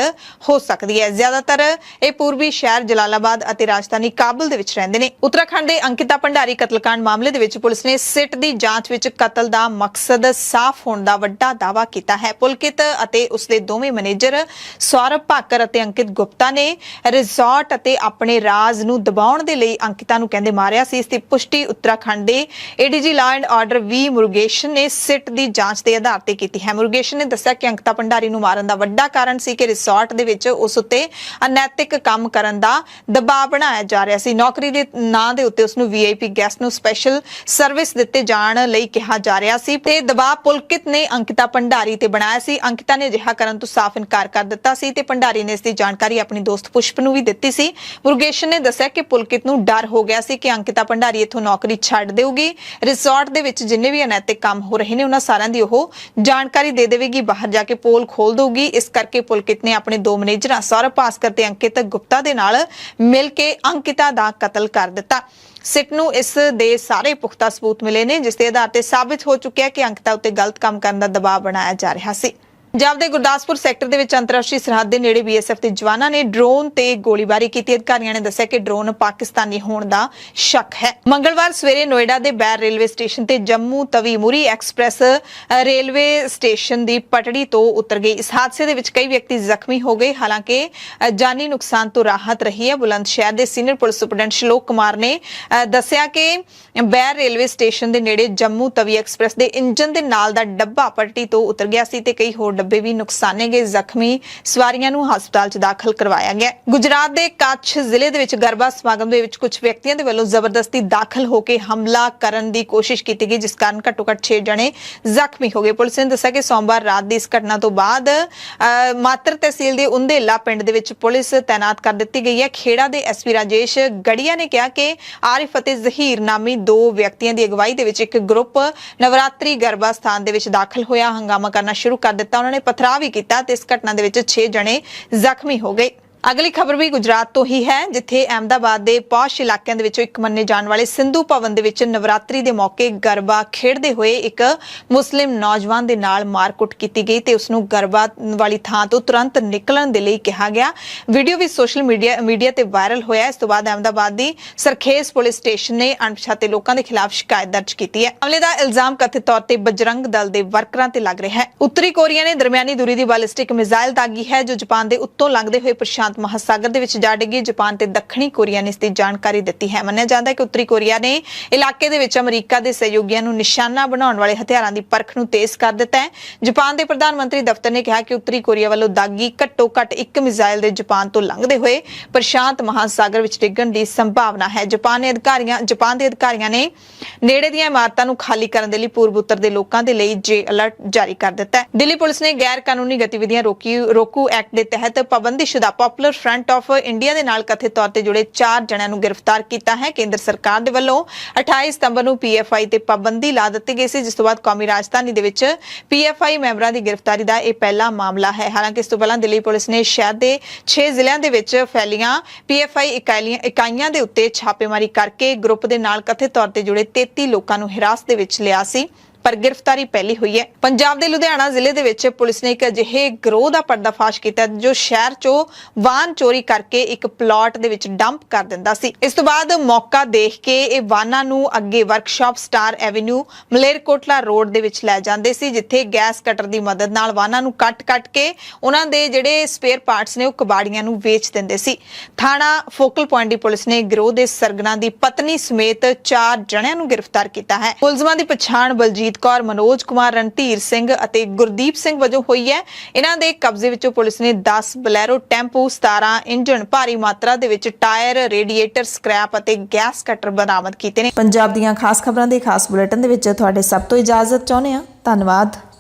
ਹੋ ਸਕਦੀ ਹੈ। ਜ਼ਿਆਦਾਤਰ ਇਹ ਪੂਰਬੀ ਸ਼ਹਿਰ ਜਲਾਲਾਬਾਦ ਅਤੇ ਰਾਜਧਾਨੀ ਕਾਬੁਲ ਦੇ ਵਿੱਚ ਰਹਿੰਦੇ ਨੇ। ਉੱਤਰਾਖੰਡ ਦੇ ਅੰਕਿਤਾ ਭੰਡਾਰੀ ਕਤਲकांड ਮਾਮਲੇ ਦੇ ਵਿੱਚ ਪੁਲਿਸ ਨੇ ਸਿੱਟ ਦੀ ਜਾਂਚ ਵਿੱਚ ਕਤਲ ਦਾ ਮਕਸਦ ਸਾਫ਼ ਹੋਣ ਦਾ ਵੱਡਾ ਦਾਅਵਾ ਕੀਤਾ ਹੈ। ਪੁਲਕਿਤ ਅਤੇ ਉਸਦੇ ਦੋਵੇਂ ਮੈਨੇਜਰ ਸੌਰਵ ਭਾਕਰ ਅਤੇ ਅੰਕਿਤ ਗੁਪਤਾ ਨੇ ਰਿਜ਼ੋਰਟ ਅਤੇ ਆਪਣੇ ਰਾਜ਼ ਨੂੰ ਦਬਾਉਣ ਦੇ ਲਈ ਅੰਕਿਤਾ ਨੂੰ ਕਹਿੰਦੇ ਮਾਰਿਆ ਸੀ। ਇਸ ਦੀ ਪੁਸ਼ਟੀ ਉੱਤਰਾਖੰਡ ਦੇ ADG law and order V ਮੁਰਗੇਸ਼ਨ ਨੇ ਸਿੱਟ ਦੀ ਜਾਂਚ ਦੇ ਆਧਾਰ ਤੇ ਕੀਤੀ ਹੈ। ਮੁਰਗੇਸ਼ਨ ਨੇ ਦੱਸਿਆ ਕਿ ਅੰਕਿਤਾ ਭੰਡਾਰੀ ਨੂੰ ਮਾਰਨ ਦਾ ਵੱਡਾ ਕਾਰਨ ਸੀ ਕਿ ਰਿਜ਼ੋਰਟ ਦੇ ਵਿੱਚ ਉਸ ਉੱਤੇ ਅਨੈਤਿਕ ਕੰਮ ਕਰਨ ਦਾ ਦਬਾਅ ਬਣਾਇਆ ਜਾ ਰਿਹਾ ਸੀ। ਨੌਕਰੀ ਦੇ ਨਾਂ ਦੇ ਉੱਤੇ ਉਸ ਨੂੰ VIP ਗੈਸਟ ਨੂੰ ਸਪੈਸ਼ਲ ਸਰਵਿਸ ਦਿੱਤੇ ਜਾਣ ਲਈ ਕਿਹਾ ਜਾ ਰਿਹਾ ਸੀ ਤੇ ਦਬਾਅ ਪੁਲਕਿਤ ਨੇ ਅੰਕਿਤਾ ਭੰਡਾਰੀ ਤੇ ਬਣਾਇਆ ਸੀ। ਅੰਕਿਤਾ ਨੇ ਅਜਿਹਾ ਕਰਨ ਤੋਂ ਸਾਫ਼ ਇਨਕਾਰ ਕਰ ਦਿੱਤਾ ਸੀ ਤੇ ਭੰਡਾਰੀ ਨੇ ਇਸ ਦੀ ਜਾਣਕਾਰੀ ਆਪਣੀ ਦੋਸਤ ਪੁਸ਼ਪ ਨੂੰ ਵੀ ਦਿੱਤੀ ਸੀ। ਮੁਰਗੇਸ਼ਨ ਨੇ ਦੱਸਿਆ ਕਿ ਪੁਲਕਿਤ ਨੂੰ ਡਰ ਹੋ ਗਿਆ ਸੀ ਕਿ ਅੰਕਿਤਾ ਭੰਡਾਰੀ ਇੱਥੋਂ ਨੌਕਰੀ ਛੱਡ ਦੇਊਗੀ। ਰਿਜ਼ੋਰਟ ਦੇ ਵਿੱਚ ਜਿੰਨੇ ਵੀ ਅਨੈਤਿਕ ਕੰਮ ਹੋ ਰਹੇ ਨੇ ਉਹਨਾਂ ਸਾਰਿਆਂ ਦੀ ਉਹ ਜਾਣਕਾਰੀ ਦੇ ਦੇਵੇਗੀ, ਬਾਹਰ ਜਾ ਕੇ ਪੋਲ ਖੋਲ ਦੇਊਗੀ। ਇਸ ਕਰਕੇ ਪੁਲਕਿਤ ਨੇ ਆਪਣੇ 2 ਮੈਨੇਜਰਾਂ ਸੌਰਵ ਭਾਸਕਰ ਤੇ ਅੰਕਿਤ ਗੁਪਤਾ ਦੇ ਨਾਲ ਮਿਲ ਕੇ ਅੰਕਿਤਾ ਦਾ ਕਤਲ ਕਰ ਦਿੱਤਾ। ਸਿੱਟ ਨੂੰ ਇਸ ਦੇ ਸਾਰੇ ਪੁਖਤਾ ਸਬੂਤ ਮਿਲੇ ਨੇ, ਜਿਸ ਦੇ ਆਧਾਰ ਤੇ ਸਾਬਿਤ ਹੋ ਚੁੱਕਿਆ ਕਿ ਅੰਕਿਤਾ ਉੱਤੇ ਗਲਤ ਕੰਮ ਕਰਨ ਦਾ ਦਬਾਅ ਬਣਾਇਆ ਜਾ ਰਿਹਾ ਸੀ। ਪੰਜਾਬ ਦੇ ਗੁਰਦਾਸਪੁਰ ਸੈਕਟਰ ਦੇ ਵਿੱਚ ਅੰਤਰਰਾਸ਼ਟਰੀ ਸਰਹੱਦ ਦੇ ਨੇੜੇ BSF ਦੇ ਜਵਾਨਾਂ ਨੇ ਡਰੋਨ ਤੇ ਗੋਲੀਬਾਰੀ ਕੀਤੀ। ਅਧਿਕਾਰੀਆਂ ਨੇ ਦੱਸਿਆ ਕਿ ਡਰੋਨ ਪਾਕਿਸਤਾਨੀ ਹੋਣ ਦਾ ਸ਼ੱਕ ਹੈ। ਮੰਗਲਵਾਰ ਸਵੇਰੇ ਨੋਇਡਾ ਦੇ ਬੈਰ ਰੇਲਵੇ ਸਟੇਸ਼ਨ ਤੇ Jammu Tawi ਮੁਰੀ express railway station ਦੀ ਪਟੜੀ ਤੋਂ ਉਤਰ ਗਈ। ਇਸ ਹਾਦਸੇ ਦੇ ਵਿੱਚ ਕਈ ਵਿਅਕਤੀ ਜ਼ਖਮੀ ਹੋ ਗਏ, ਹਾਲਾਂਕਿ ਜਾਨੀ ਨੁਕਸਾਨ ਤੋਂ ਰਾਹਤ ਰਹੀ ਹੈ। ਬੁਲੰਦ ਸ਼ਹਿਰ ਦੇ ਸੀਨੀਅਰ ਪੁਲਿਸ ਸੁਪਰਡੈਂਟ ਸ਼ਲੋਕ ਕੁਮਾਰ ਨੇ ਦੱਸਿਆ ਕਿ ਬੈਰ ਰੇਲਵੇ ਸਟੇਸ਼ਨ ਦੇ ਨੇੜੇ ਜੰਮੂ ਤਵੀ ਐਕਸਪ੍ਰੈਸ ਦੇ ਇੰਜਨ ਦੇ ਨਾਲ ਦਾ ਡੱਬਾ ਪਟੜੀ ਤੋਂ ਉਤਰ ਗਿਆ ਸੀ ਤੇ ਕਈ ਹੋਰ ਡੱਬੇ ਵੀ ਨੁਕਸਾਨੇ ਗਏ। ਜ਼ਖਮੀ ਸਵਾਰੀਆਂ ਨੂੰ ਹਸਪਤਾਲ 'ਚ ਦਾਖਲ ਕਰਵਾਇਆ ਗਿਆ। ਗੁਜਰਾਤ ਦੇ ਕੱਛ ਜ਼ਿਲ੍ਹੇ ਦੇ ਵਿੱਚ ਗਰਬਾ ਸਮਾਗਮ ਦੇ ਵਿੱਚ ਕੁਝ ਵਿਅਕਤੀਆਂ ਦੇ ਵੱਲੋਂ ਜ਼ਬਰਦਸਤੀ ਦਾਖਲ ਹੋ ਕੇ ਹਮਲਾ ਕਰਨ ਦੀ ਕੋਸ਼ਿਸ਼ ਕੀਤੀ ਗਈ, ਜਿਸ ਕਾਰਨ ਘੱਟੋ-ਘੱਟ 6 ਜਣੇ ਜ਼ਖਮੀ ਹੋ ਗਏ। ਪੁਲਿਸ ਨੇ ਦੱਸਿਆ ਕਿ ਸੋਮਵਾਰ ਰਾਤ ਦੀ ਇਸ ਘਟਨਾ ਤੋਂ ਬਾਅਦ ਮਾਤਰ ਤਹਿਸੀਲ ਦੇ ਉੰਦੇਲਾ ਪਿੰਡ ਦੇ ਵਿੱਚ ਪੁਲਿਸ ਤੈਨਾਤ ਕਰ ਦਿੱਤੀ ਗਈ ਹੈ। ਖੇੜਾ ਦੇ SP ਰਾਜੇਸ਼ ਗੜੀਆ ਨੇ ਕਿਹਾ ਕਿ ਆਰਿਫ ਅਤੇ ਜ਼ਹੀਰ ਨਾਮੀ 2 ਵਿਅਕਤੀਆਂ ਦੀ ਅਗਵਾਈ ਦੇ ਵਿੱਚ ਇੱਕ ਗਰੁੱਪ ਨਵਰਾਤਰੀ ਗਰਬਾ ਸਥਾਨ ਦੇ ਵਿੱਚ ਦਾਖਲ ਹੋਇਆ, ਹੰਗਾਮਾ ਕਰਨਾ ਸ਼ੁਰੂ ਕਰ ਦਿੱਤਾ। ਉਹਨਾਂ ਨੇ ਪਥਰਾਅ ਵੀ ਕੀਤਾ ਤੇ ਇਸ ਘਟਨਾ ਦੇ ਵਿੱਚ 6 ਜਣੇ ਜ਼ਖਮੀ ਹੋ ਗਏ। ਅਗਲੀ ਖਬਰ ਵੀ ਗੁਜਰਾਤ ਤੋਂ ਹੀ ਹੈ, ਜਿੱਥੇ ਅਹਿਮਦਾਬਾਦ ਦੇ ਪੌਸ਼ ਇਲਾਕਿਆਂ ਦੇ ਵਿੱਚੋਂ ਇੱਕ ਮੰਨੇ ਜਾਣ ਵਾਲੇ ਸਿੰਧੂ ਭਵਨ ਦੇ ਵਿੱਚ ਨਵਰਾਤਰੀ ਦੇ ਮੌਕੇ ਗਰਬਾ ਖੇਡਦੇ ਹੋਏ ਇੱਕ ਮੁਸਲਿਮ ਨੌਜਵਾਨ ਦੇ ਨਾਲ ਮਾਰਕੁੱਟ ਕੀਤੀ ਗਈ ਤੇ ਉਸ ਨੂੰ ਗਰਬਾ ਵਾਲੀ ਥਾਂ ਤੋਂ ਤੁਰੰਤ ਨਿਕਲਣ ਦੇ ਲਈ ਕਿਹਾ ਗਿਆ। ਵੀਡੀਓ ਵੀ ਸੋਸ਼ਲ ਮੀਡੀਆ ਤੇ ਵਾਇਰਲ ਹੋਇਆ। ਇਸ ਤੋਂ ਬਾਅਦ ਅਹਿਮਦਾਬਾਦ ਦੀ ਸਰਖੇਜ਼ ਪੁਲਿਸ ਸਟੇਸ਼ਨ ਨੇ ਅਣਪਛਾਤੇ ਲੋਕਾਂ ਦੇ ਖਿਲਾਫ ਸ਼ਿਕਾਇਤ ਦਰਜ ਕੀਤੀ ਹੈ। ਹਮਲੇ ਦਾ ਇਲਜ਼ਾਮ ਕਥਿਤ ਤੌਰ ਤੇ ਬਜਰੰਗ ਦਲ ਦੇ ਵਰਕਰਾਂ ਤੇ ਲੱਗ ਰਿਹਾ ਹੈ। ਉੱਤਰੀ ਕੋਰੀਆ ਨੇ ਦਰਮਿਆਨੀ ਦੂਰੀ ਦੀ ਬੈਲਿਸਟਿਕ ਮਿਜ਼ਾਈਲ ਦਾਗੀ ਹੈ, ਜੋ ਜਾਪਾਨ ਦੇ ਉੱਤੋਂ ਲੰਘਦੇ ਹੋਏ ਪ੍ਰਸ਼ਾਂਤ ਮਹਾਸਾਗਰ ਦੇ ਵਿੱਚ ਜਾ ਡਿੱਗੀ। ਜਾਪਾਨ ਤੇ ਦੱਖਣੀ ਕੋਰੀਆ ਨੇ ਇਸ ਦੀ ਜਾਣਕਾਰੀ ਦਿੱਤੀ ਹੈ। ਮੰਨਿਆ ਜਾਂਦਾ ਹੈ ਕਿ ਉੱਤਰੀ ਕੋਰੀਆ ਨੇ ਇਲਾਕੇ ਦੇ ਵਿੱਚ ਅਮਰੀਕਾ ਦੇ ਸਹਿਯੋਗੀਆਂ ਨੂੰ ਨਿਸ਼ਾਨਾ ਬਣਾਉਣ ਵਾਲੇ ਹਥਿਆਰਾਂ ਦੀ ਪਰਖ ਨੂੰ ਤੇਜ਼ ਕਰ ਦਿੱਤਾ ਹੈ। ਜਾਪਾਨ ਦੇ ਪ੍ਰਧਾਨ ਮੰਤਰੀ ਦਫ਼ਤਰ ਨੇ ਕਿਹਾ ਕਿ ਉੱਤਰੀ ਕੋਰੀਆ ਵੱਲੋਂ ਦਾਗੀ ਘੱਟੋ-ਘੱਟ ਇੱਕ ਮਿਜ਼ਾਈਲ ਦੇ ਜਾਪਾਨ ਤੋਂ ਲੰਘਦੇ ਹੋਏ ਪ੍ਰਸ਼ਾਂਤ ਮਹਾਸਾਗਰ ਵਿੱਚ ਡਿੱਗਣ ਦੀ ਸੰਭਾਵਨਾ ਹੈ। ਜਾਪਾਨ ਦੇ ਅਧਿਕਾਰੀਆਂ ਨੇ ਨੇੜੇ ਦੀਆਂ ਇਮਾਰਤਾਂ ਨੂੰ ਖਾਲੀ ਕਰਨ ਦੇ ਲਈ ਪੂਰਬ ਉੱਤਰ ਦੇ ਲੋਕਾਂ ਦੇ ਲਈ ਜੇ ਅਲਰਟ ਜਾਰੀ ਕਰ ਦਿੱਤਾ ਹੈ। ਦਿੱਲੀ ਪੁਲਿਸ ਨੇ ਗੈਰ ਕਾਨੂੰਨੀ ਗਤੀਵਿਧੀਆਂ ਰੋਕੂ ਐਕਟ ਦੇ ਤਹਿਤ ਪਾਬੰਦੀਸ਼ੁਦਾ ਪਪੂਲਰ ਫਰੰਟ ਆਫ ਇੰਡੀਆ ਦੇ ਨਾਲ ਕਥਿਤ ਤੌਰ ਤੇ ਜੁੜੇ 4 ਜਣਿਆਂ ਨੂੰ ਗ੍ਰਿਫਤਾਰ ਕੀਤਾ ਹੈ। ਕੇਂਦਰ ਸਰਕਾਰ ਦੇ ਵੱਲੋਂ 28 ਸਤੰਬਰ ਨੂੰ PFI ਤੇ ਪਾਬੰਦੀ ਲਾ ਦਿੱਤੀ ਗਈ ਸੀ, ਜਿਸ ਤੋਂ ਬਾਅਦ ਕੌਮੀ ਰਾਜਧਾਨੀ ਦੇ ਵਿੱਚ PFI ਮੈਂਬਰਾਂ ਦੀ ਗ੍ਰਿਫਤਾਰੀ ਦਾ ਇਹ ਪਹਿਲਾ ਮਾਮਲਾ ਹੈ। ਹਾਲਾਂਕਿ ਇਸ ਤੋਂ ਪਹਿਲਾਂ ਦਿੱਲੀ ਪੁਲਿਸ ਨੇ ਸ਼ਹਿਰ ਦੇ 6 ਜ਼ਿਲ੍ਹਿਆਂ ਦੇ ਵਿੱਚ ਫੈਲੀਆਂ PFI ਇਕਾਈਆਂ ਦੇ ਉੱਤੇ ਛਾਪੇਮਾਰੀ ਕਰਕੇ ਗਰੁੱਪ ਦੇ ਨਾਲ ਕਥਿਤ ਤੌਰ ਤੇ ਜੁੜੇ 33 ਲੋਕਾਂ ਨੂੰ ਹਿਰਾਸਤ ਦੇ ਵਿੱਚ ਲਿਆ ਸੀ, ਪਰ ਗ੍ਰਿਫਤਾਰੀ ਪਹਿਲੀ ਹੋਈ ਹੈ। ਪੰਜਾਬ ਦੇ ਲੁਧਿਆਣਾ ਜ਼ਿਲ੍ਹੇ ਦੇ ਵਿੱਚ ਪੁਲਿਸ ਨੇ ਇੱਕ ਅਜਿਹੇ ਗਰੋਹ ਦਾ ਪਰਦਾਫਾਸ਼ ਕੀਤਾ ਜੋ ਸ਼ਹਿਰ ਚੋਂ ਵਾਹਨ ਚੋਰੀ ਕਰਕੇ ਇੱਕ ਪਲਾਟ ਦੇ ਵਿੱਚ ਡੰਪ ਕਰ ਦਿੰਦਾ ਸੀ। ਇਸ ਤੋਂ ਬਾਅਦ ਮੌਕਾ ਦੇਖ ਕੇ ਇਹ ਵਾਹਨਾਂ ਨੂੰ ਅੱਗੇ workshop star avenue Malerkotla road ਦੇ ਵਿੱਚ ਲੈ ਜਾਂਦੇ ਸੀ, ਜਿੱਥੇ ਗੈਸ ਕਟਰ ਦੀ ਮਦਦ ਨਾਲ ਵਾਹਨਾਂ ਨੂੰ ਕੱਟ ਕੇ ਉਹਨਾਂ ਦੇ ਜਿਹੜੇ ਸਪੇਅਰ ਪਾਰਟਸ ਨੇ ਉਹ ਕਬਾੜੀਆਂ ਨੂੰ ਵੇਚ ਦਿੰਦੇ ਸੀ। ਥਾਣਾ ਫੋਕਲ ਪੁਆਇੰਟ ਦੀ ਪੁਲਿਸ ਨੇ ਗਰੋਹ ਦੇ ਸਰਗਨਾ ਦੀ ਪਤਨੀ ਸਮੇਤ 4 ਜਣਿਆਂ ਨੂੰ ਗ੍ਰਿਫਤਾਰ ਕੀਤਾ ਹੈ। ਮੁਲਜ਼ਮਾਂ ਦੀ ਪਛਾਣ ਬਲਜੀਤ ਕੌਰ, ਮਨੋਜ ਕੁਮਾਰ, ਰਣਧੀਰ ਸਿੰਘ ਅਤੇ ਗੁਰਦੀਪ ਸਿੰਘ ਵਜੋਂ ਹੋਈ ਹੈ। ਇਹਨਾਂ ਦੇ ਕਬਜ਼ੇ ਵਿੱਚੋਂ ਪੁਲਿਸ ਨੇ 10 ਬਲੈਰੋ ਟੈਂਪੂ, 17 ਇੰਜਣ, ਭਾਰੀ ਮਾਤਰਾ ਦੇ ਵਿੱਚ ਟਾਇਰ, ਰੇਡੀਏਟਰ, ਸਕ੍ਰੈਪ ਅਤੇ ਗੈਸ ਕਟਰ ਬਰਾਮਦ ਕੀਤੇ ਨੇ। ਪੰਜਾਬ ਦੀਆਂ ਖਾਸ ਖਬਰਾਂ ਦੇ ਖਾਸ ਬੁਲੇਟਿਨ ਦੇ ਵਿੱਚ ਤੁਹਾਡੇ ਸਭ ਤੋਂ ਇਜਾਜ਼ਤ ਚਾਹੁੰਦੇ ਹਾਂ। ਧੰਨਵਾਦ।